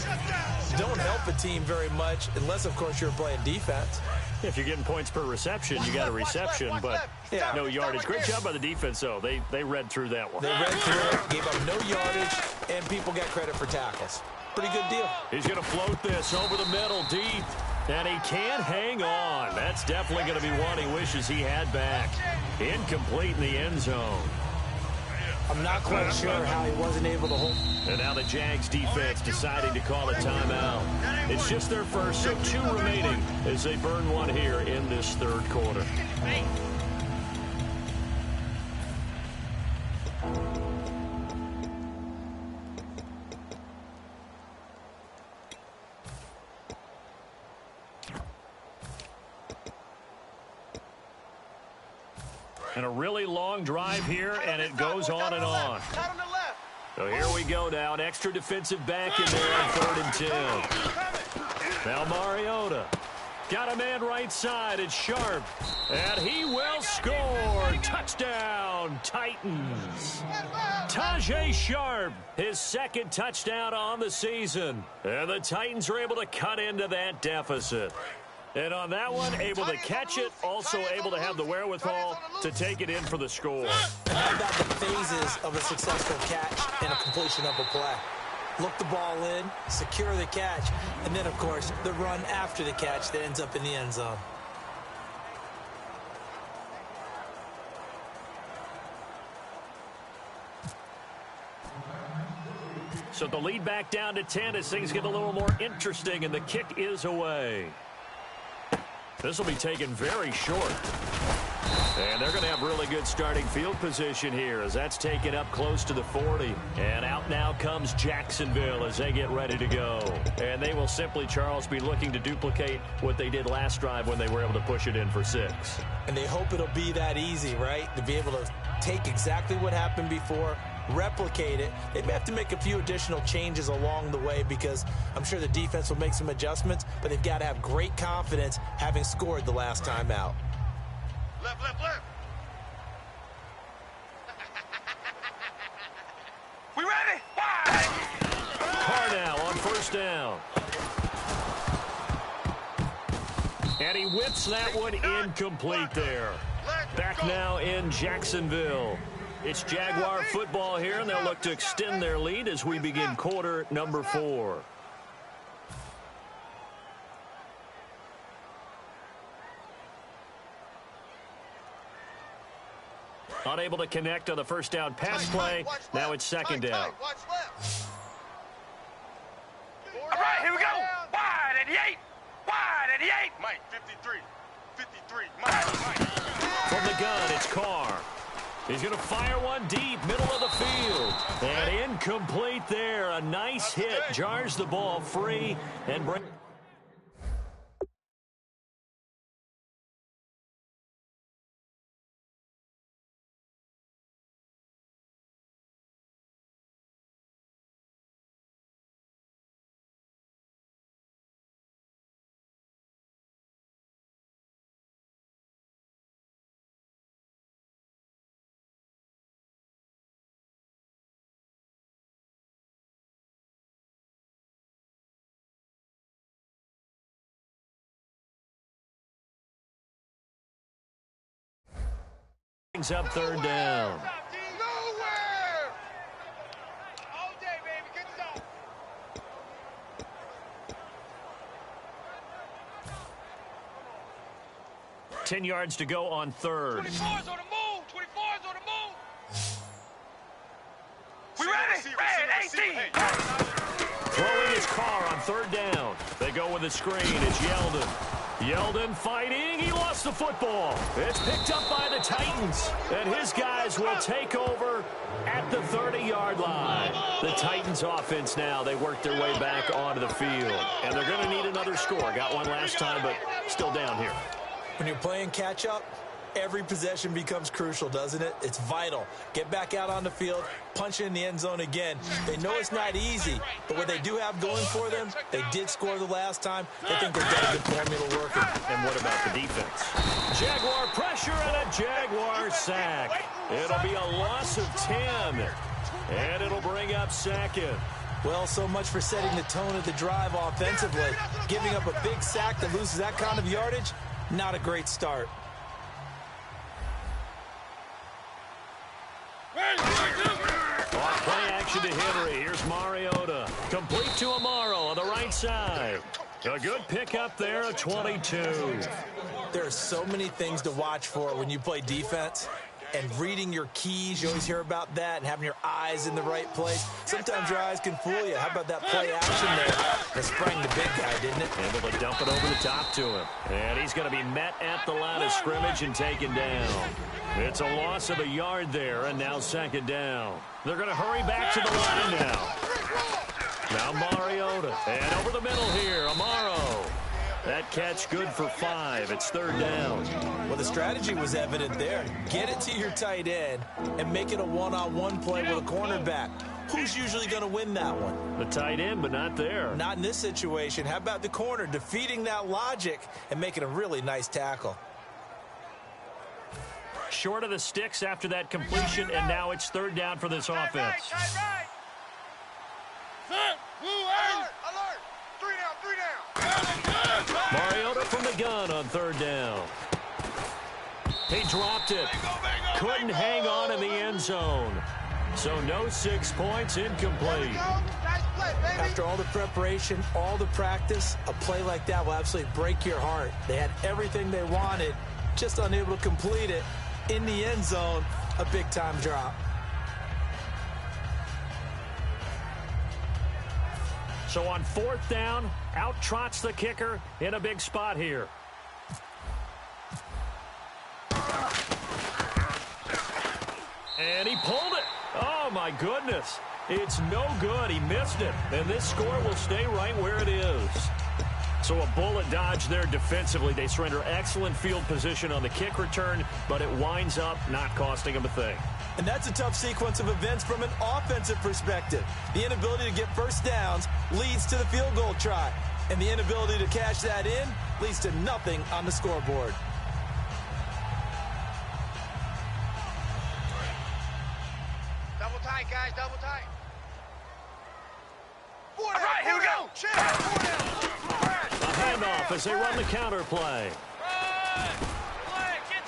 don't help a team very much unless, of course, you're playing defense. If you're getting points per reception, you got a reception, but no yardage. Great job by the defense, though. They read through that one. They read through it, gave up no yardage, and people got credit for tackles. Pretty good deal. He's going to float this over the middle deep, and he can't hang on. That's definitely going to be one he wishes he had back. Incomplete in the end zone. I'm not quite sure how he wasn't able to hold. And now the Jags defense deciding to call a timeout. It's just their first, so 2 remaining as they burn one here in this 3rd quarter. And a really long drive here, and it goes on and on. So here we go now. An extra defensive back in there on 3rd and 10. Now Mariota. Got a man right side. It's Sharp. And he will score. Touchdown, Titans. Tajay Sharp, his 2nd touchdown on the season. And the Titans are able to cut into that deficit. And on that one, able to catch it, also able to have the wherewithal to take it in for the score. How about the phases of a successful catch and a completion of a play? Look the ball in, secure the catch, and then, of course, the run after the catch that ends up in the end zone. So the lead back down to 10 as things get a little more interesting, and the kick is away. This will be taken very short. And they're going to have really good starting field position here as that's taken up close to the 40. And out now comes Jacksonville as they get ready to go. And they will simply, Charles, be looking to duplicate what they did last drive when they were able to push it in for 6. And they hope it'll be that easy, right? To be able to take exactly what happened before, replicate it. They may have to make a few additional changes along the way because I'm sure the defense will make some adjustments, but they've got to have great confidence having scored the last time out. Left. We ready? Wide. Carnell on 1st down. And he whips that one incomplete there. Back now in Jacksonville. It's Jaguar football here, and they'll look to extend their lead as we begin quarter number 4. Unable to connect on the first down pass play. Now it's second down. All right, here we go. Wide at the 8. Wide at the 8. Mike, 53. 53. Mike. From the gun, it's Carr. He's going to fire one deep, middle of the field. And incomplete there. A nice hit. Jars the ball free and brings... up third down. Nowhere! All day, baby. Good stuff. 10 yards to go on third. 24's on the move. 24's on the move. We ready? Red 18. Throwing his car on third down. They go with a screen. It's Yeldon. Yeldon fighting. He lost the football. It's picked up by the Titans. And his guys will take over at the 30-yard line. The Titans offense now, they work their way back onto the field. And they're going to need another score. Got one last time, but still down here. When you're playing catch-up, every possession becomes crucial, doesn't it? It's vital. Get back out on the field, punch in the end zone again. They know it's not easy, but what they do have going for them, they did score the last time. They think they've got a good formula working. And what about the defense? Jaguar pressure and a Jaguar sack. It'll be a loss of 10, and it'll bring up second. Well, so much for setting the tone of the drive offensively. Giving up a big sack that loses that kind of yardage, not a great start. On play action to Henry. Here's Mariota. Complete to Amaro on the right side. A good pickup there, a 22. There are so many things to watch for when you play defense. And reading your keys, you always hear about that, and having your eyes in the right place. Sometimes your eyes can fool you. How about that play action there? That sprang the big guy, didn't it? Able to dump it over the top to him. And he's going to be met at the line of scrimmage and taken down. It's a loss of a yard there, and now second down. They're going to hurry back to the line now. Now Mariota. And over the middle here, Amaro. That catch good for 5. It's third down. Well, the strategy was evident there. Get it to your tight end and make it a one-on-one play with a cornerback. Who's usually going to win that one? The tight end, but not there. Not in this situation. How about the corner defeating that logic and making a really nice tackle? Short of the sticks after that completion, and now it's third down for this offense. Alert! 3 down. Mariota from the gun on third down. He dropped it. Couldn't hang on in the end zone. So no 6 points, incomplete. After all the preparation, all the practice, a play like that will absolutely break your heart. They had everything they wanted, just unable to complete it. In the end zone, a big-time drop. So on fourth down, out trots the kicker in a big spot here. And he pulled it. Oh, my goodness. It's no good. He missed it. And this score will stay right where it is. So a bullet dodge there defensively. They surrender excellent field position on the kick return, but it winds up not costing them a thing. And that's a tough sequence of events from an offensive perspective. The inability to get first downs leads to the field goal try. And the inability to cash that in leads to nothing on the scoreboard. Double tight, guys. Double tight. All right, here we go. A handoff as they run the counter play. Get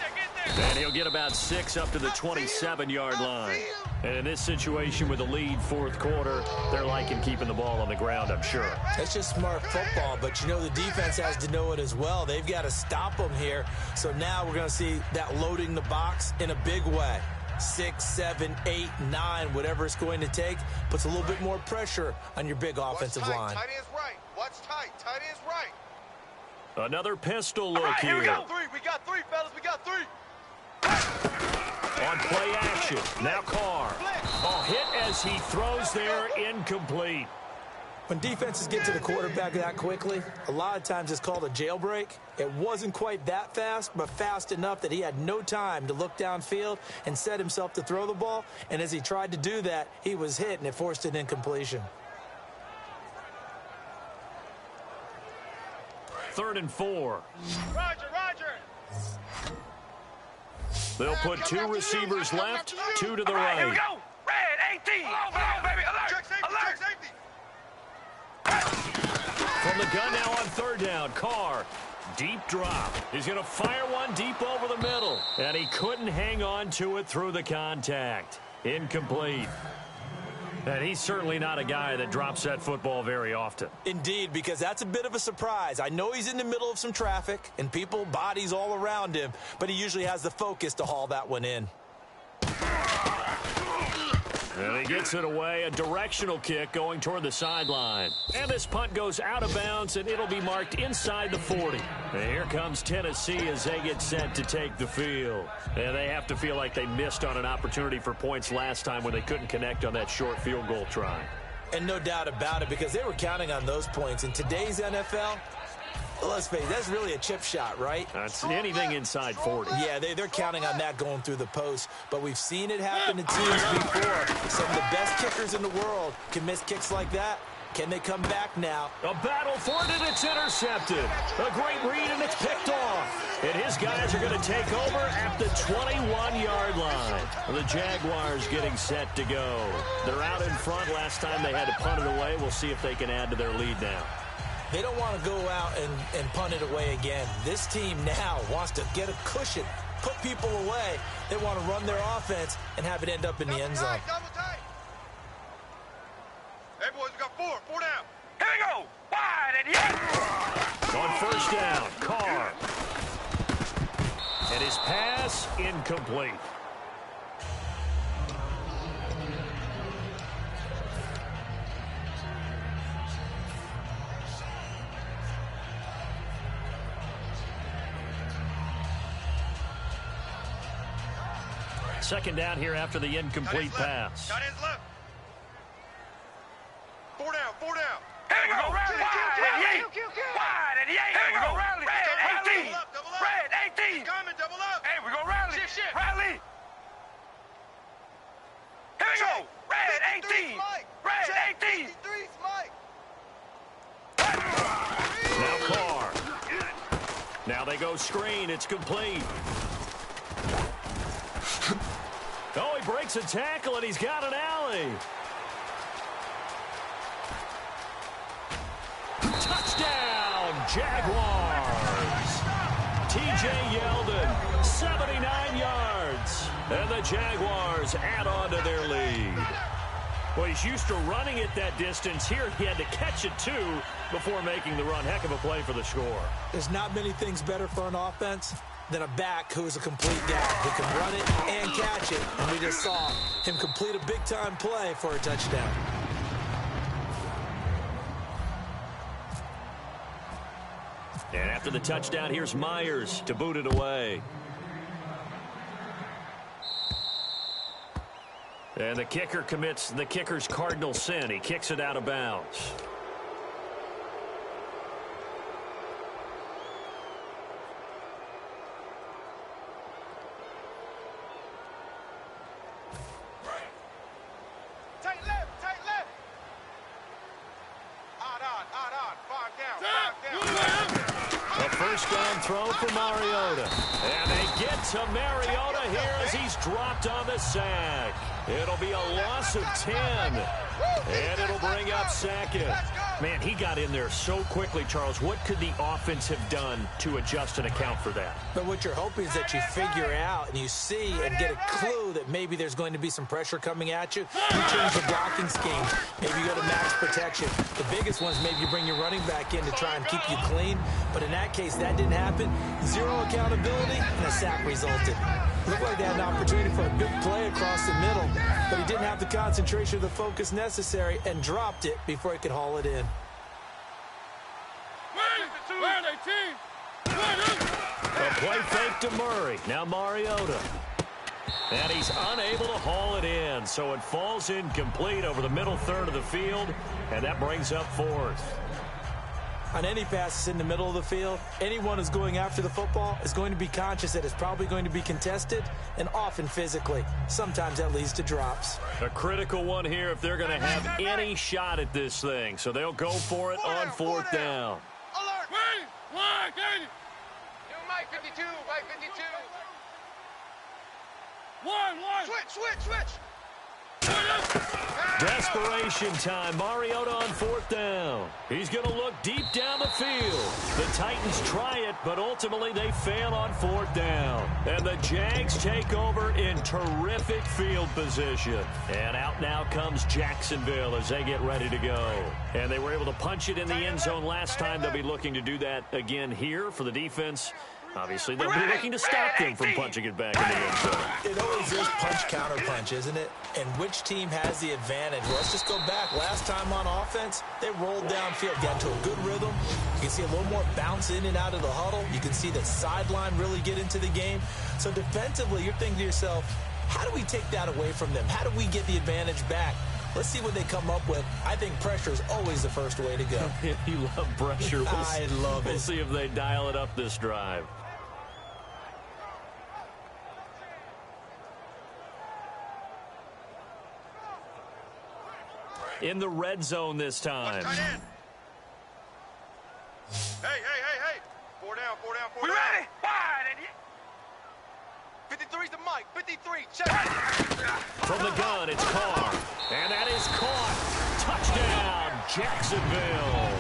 there. And he'll get about 6 up to the 27-yard line. And in this situation with the lead fourth quarter, they're liking keeping the ball on the ground, I'm sure. That's just smart football, but you know the defense has to know it as well. They've got to stop them here. So now we're going to see that loading the box in a big way. 6, 7, 8, 9, whatever it's going to take, puts a little bit more pressure on your big offensive line. Tight end's right. Watch tight. Tight end's right. Another pistol look right, here we go. We got three, fellas. We got 3. On play action. Now Carr. Oh, hit as he throws there, incomplete. When defenses get to the quarterback that quickly, a lot of times it's called a jailbreak. It wasn't quite that fast, but fast enough that he had no time to look downfield and set himself to throw the ball. And as he tried to do that, he was hit, and it forced an incompletion. 3rd and 4. Roger. They'll put 2 receivers left, 2 to the Right, here we right. go. Red 18. Come on, baby. Alert. Check safety. From the gun now on 3rd down, Carr. Deep drop. He's going to fire one deep over the middle. And he couldn't hang on to it through the contact. Incomplete. And he's certainly not a guy that drops that football very often. Indeed, because that's a bit of a surprise. I know he's in the middle of some traffic and people, bodies all around him, but he usually has the focus to haul that one in. And he gets it away, a directional kick going toward the sideline. And this punt goes out of bounds, and it'll be marked inside the 40. And here comes Tennessee as they get set to take the field. And they have to feel like they missed on an opportunity for points last time when they couldn't connect on that short field goal try. And no doubt about it, because they were counting on those points. In today's NFL, let's face it, that's really a chip shot, right? That's anything inside 40. Yeah, they're counting on that going through the post. But we've seen it happen to teams before. Some of the best kickers in the world can miss kicks like that. Can they come back now? A battle for it, and it's intercepted. A great read, and it's picked off. And his guys are going to take over at the 21-yard line. The Jaguars getting set to go. They're out in front. Last time they had to punt it away. We'll see if they can add to their lead now. They don't want to go out and punt it away again. This team now wants to get a cushion, put people away. They want to run their offense and have it end up in the end zone. Double tight. Hey, boys, we got 4 down. Here we go. Wide and yank. On 1st down, Carr. And his pass incomplete. Second down here after the incomplete pass. Tight end's left. 4 down. Here we go. Wide and yank. Wide and yank. Here we go. Red 18. Red 18. Coming, double up. Hey, we're going to rally. Shift. Rally. Here we go. Red 18. Red 18. Now Carr. Now they go screen. It's complete. Oh, he breaks a tackle, and he's got an alley. Touchdown, Jaguars. T.J. Yeldon, 79 yards. And the Jaguars add on to their lead. Well, he's used to running it that distance. Here he had to catch it, too, before making the run. Heck of a play for the score. There's not many things better for an offense than a back who is a complete guy who can run it and catch it. And we just saw him complete a big-time play for a touchdown. And after the touchdown, here's Myers to boot it away. And the kicker commits the kicker's cardinal sin. He kicks it out of bounds. Tight left. Odd. 5 down. A first down throw for Mariota. And they get to Mariota here as he's dropped on the sack. It'll be a loss of 10. And it'll bring up second. Let's go. Man, he got in there so quickly, Charles. What could the offense have done to adjust and account for that? But what you're hoping is that you figure out and you see and get a clue that maybe there's going to be some pressure coming at you. You change the blocking scheme. Maybe you go to max protection. The biggest one is maybe you bring your running back in to try and keep you clean. But in that case, that didn't happen. Zero accountability, and a sack resulted. Looked like they had an opportunity for a big play across the middle, but he didn't have the concentration or the focus necessary and dropped it before he could haul it in. A play fake to Murray. Now Mariota. And he's unable to haul it in, so it falls incomplete over the middle third of the field, and that brings up fourth. On any passes in the middle of the field, anyone who's going after the football is going to be conscious that it's probably going to be contested and often physically. Sometimes that leads to drops. A critical one here if they're going to have any shot at this thing, so they'll go for it on fourth down. Alert! Mike 52, Mike 52. Switch. Desperation time. Mariota on fourth down. He's going to look deep down the field. The Titans try it, but ultimately they fail on fourth down. And the Jags take over in terrific field position. And out now comes Jacksonville as they get ready to go. And they were able to punch it in the end zone last time. They'll be looking to do that again here for the defense. Obviously, they'll be looking to stop them from punching it back in the end zone. It always is punch-counter-punch, isn't it? And which team has the advantage? Well, let's just go back. Last time on offense, they rolled downfield, got into a good rhythm. You can see a little more bounce in and out of the huddle. You can see the sideline really get into the game. So defensively, you're thinking to yourself, how do we take that away from them? How do we get the advantage back? Let's see what they come up with. I think pressure is always the first way to go. You love pressure. I love it. We'll see if they dial it up this drive. In the red zone this time. Hey. 4 down. We ready? Wide. 53's the Mike. 53. Check. From the gun, it's Carr. And that is caught. Touchdown, Jacksonville.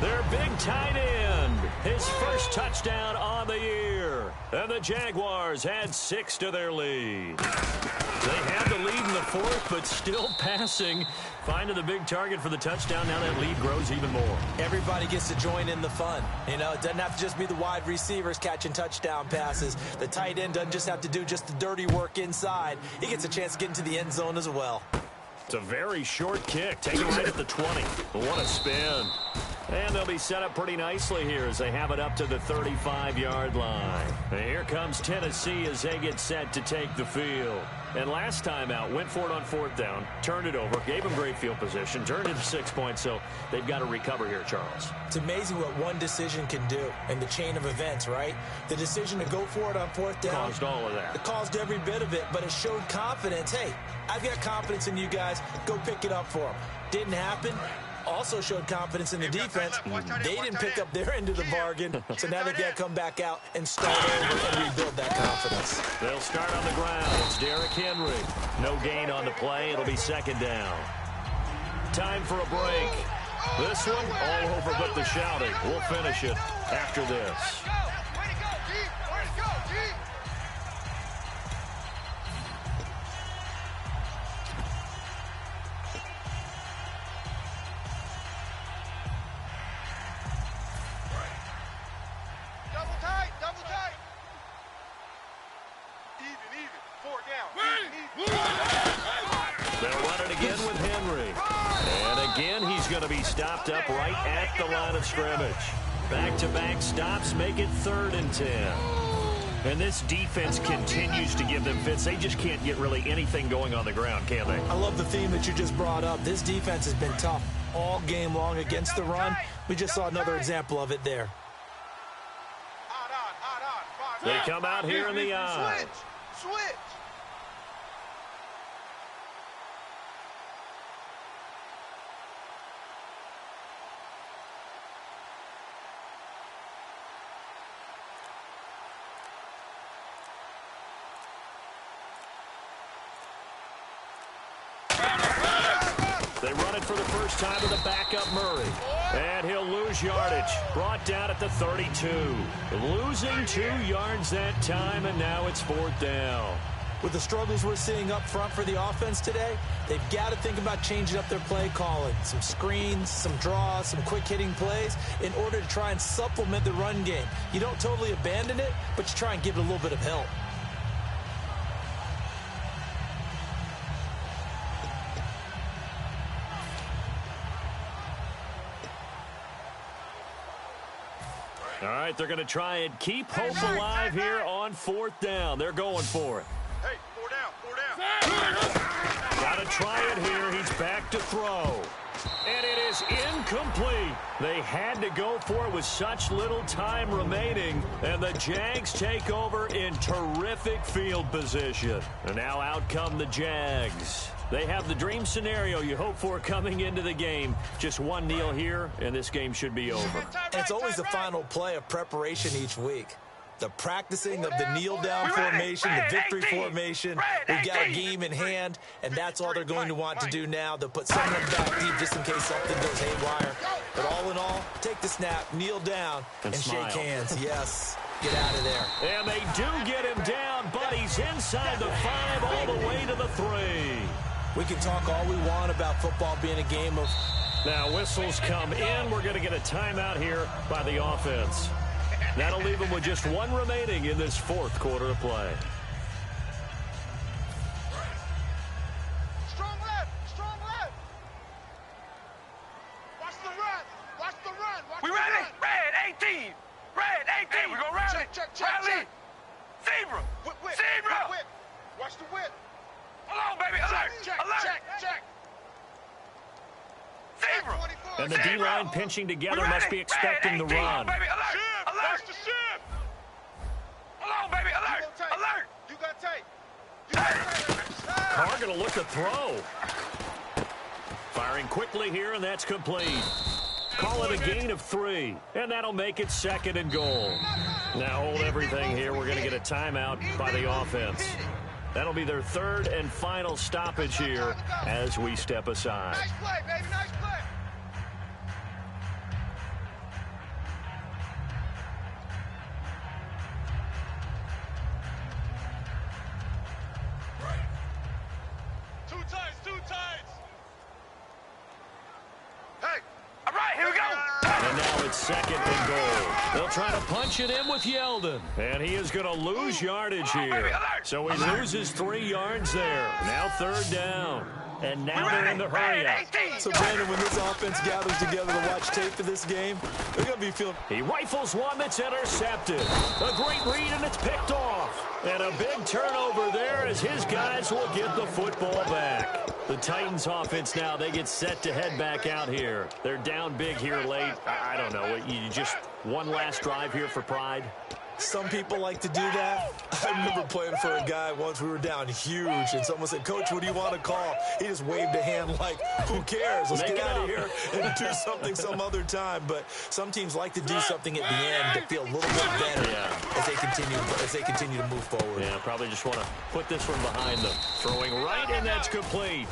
Their big tight end. His first touchdown on the year. And the Jaguars add 6 to their lead. They had the lead in the fourth, but still passing. Finding the big target for the touchdown. Now that lead grows even more. Everybody gets to join in the fun. You know, it doesn't have to just be the wide receivers catching touchdown passes. The tight end doesn't just have to do just the dirty work inside. He gets a chance to get into the end zone as well. It's a very short kick. Taken right at the 20. What a spin. And they'll be set up pretty nicely here as they have it up to the 35-yard line. And here comes Tennessee as they get set to take the field. And last time out, went for it on fourth down, turned it over, gave them great field position, turned into 6 points, so they've got to recover here, Charles. It's amazing what one decision can do in the chain of events, right? The decision to go for it on fourth down. Caused all of that. It caused every bit of it, but it showed confidence. Hey, I've got confidence in you guys. Go pick it up for them. Didn't happen. Also showed confidence in the defense. They didn't pick up their end of the bargain, so now they've got to come back out and start over and rebuild that confidence. They'll start on the ground. It's Derrick Henry. No gain on the play. It'll be second down. Time for a break. This one, all over but the shouting. We'll finish it after this. Stopped up right at the line of scrimmage. Back-to-back stops make it 3rd and 10. And this defense continues to give them fits. They just can't get really anything going on the ground, can they? I love the theme that you just brought up. This defense has been tough all game long against the run. We just saw another example of it there. They come out here in the eye. Switch. They run it for the first time with a backup Murray. And he'll lose yardage. Brought down at the 32. Losing 2 yards that time, and now it's 4th down. With the struggles we're seeing up front for the offense today, they've got to think about changing up their play calling. Some screens, some draws, some quick-hitting plays in order to try and supplement the run game. You don't totally abandon it, but you try and give it a little bit of help. All right, they're going to try and keep hope alive here on 4th down. They're going for it. Hey, 4 down. Got to try it here. He's back to throw. And it is incomplete. They had to go for it with such little time remaining. And the Jags take over in terrific field position. And now out come the Jags. They have the dream scenario you hope for coming into the game. Just one kneel here, and this game should be over. And it's always the final play of preparation each week. The practicing of the kneel-down formation, the victory formation. We've got a game in hand, and that's all they're going to want to do now. They'll put someone back deep just in case something goes haywire. But all in all, take the snap, kneel down, and shake hands. Yes, get out of there. And they do get him down, but he's inside the 5 all the way to the 3. We can talk all we want about football being a game of... Now whistles come in. We're going to get a timeout here by the offense. That'll leave them with just 1 remaining in this 4th quarter of play. Strong left. Strong left. Watch the run. Watch the run. Watch We the ready? run. Red 18. Red 18. Hey, we gonna rally. Check. Rally. Zebra. Whip. Zebra. Whip. Watch the whip. Hold on, baby. Alert. Alert. Check. Zebra. And the D-line pinching together must be expecting the run. Baby, alert. Alert. Watch the shift. Hold on, baby. Alert. Alert. You got tape. You got tape. Carr going to look to throw. Firing quickly here, and that's complete. Call it a gain of 3, and that'll make it 2nd and goal. Now hold everything here. We're going to get a timeout by the offense. That'll be their 3rd and final stoppage here as we step aside. Nice play, baby. Nice play. Two times. Hey. All right, here we go. And now it's 2nd and goal. They'll try to punch it in with Yeldon. And he is going to lose yardage here. So he loses 3 yards there. Now 3rd down. And now they're in the hurry-up. So, Brandon, when this offense gathers together to watch tape for this game, they're going to be feeling... He rifles one that's intercepted. A great read, and it's picked off. And a big turnover there as his guys will get the football back. The Titans offense now, they get set to head back out here. They're down big here late. I don't know. You just one last drive here for pride? Some people like to do that. I remember playing for a guy once. We were down huge, and someone said, "Coach, what do you want to call?" He just waved a hand like, who cares? Let's get out of here and do something some other time. But some teams like to do something at the end to feel a little bit better as they continue to move forward. Yeah, probably just want to put this one behind them. Throwing right, and that's complete.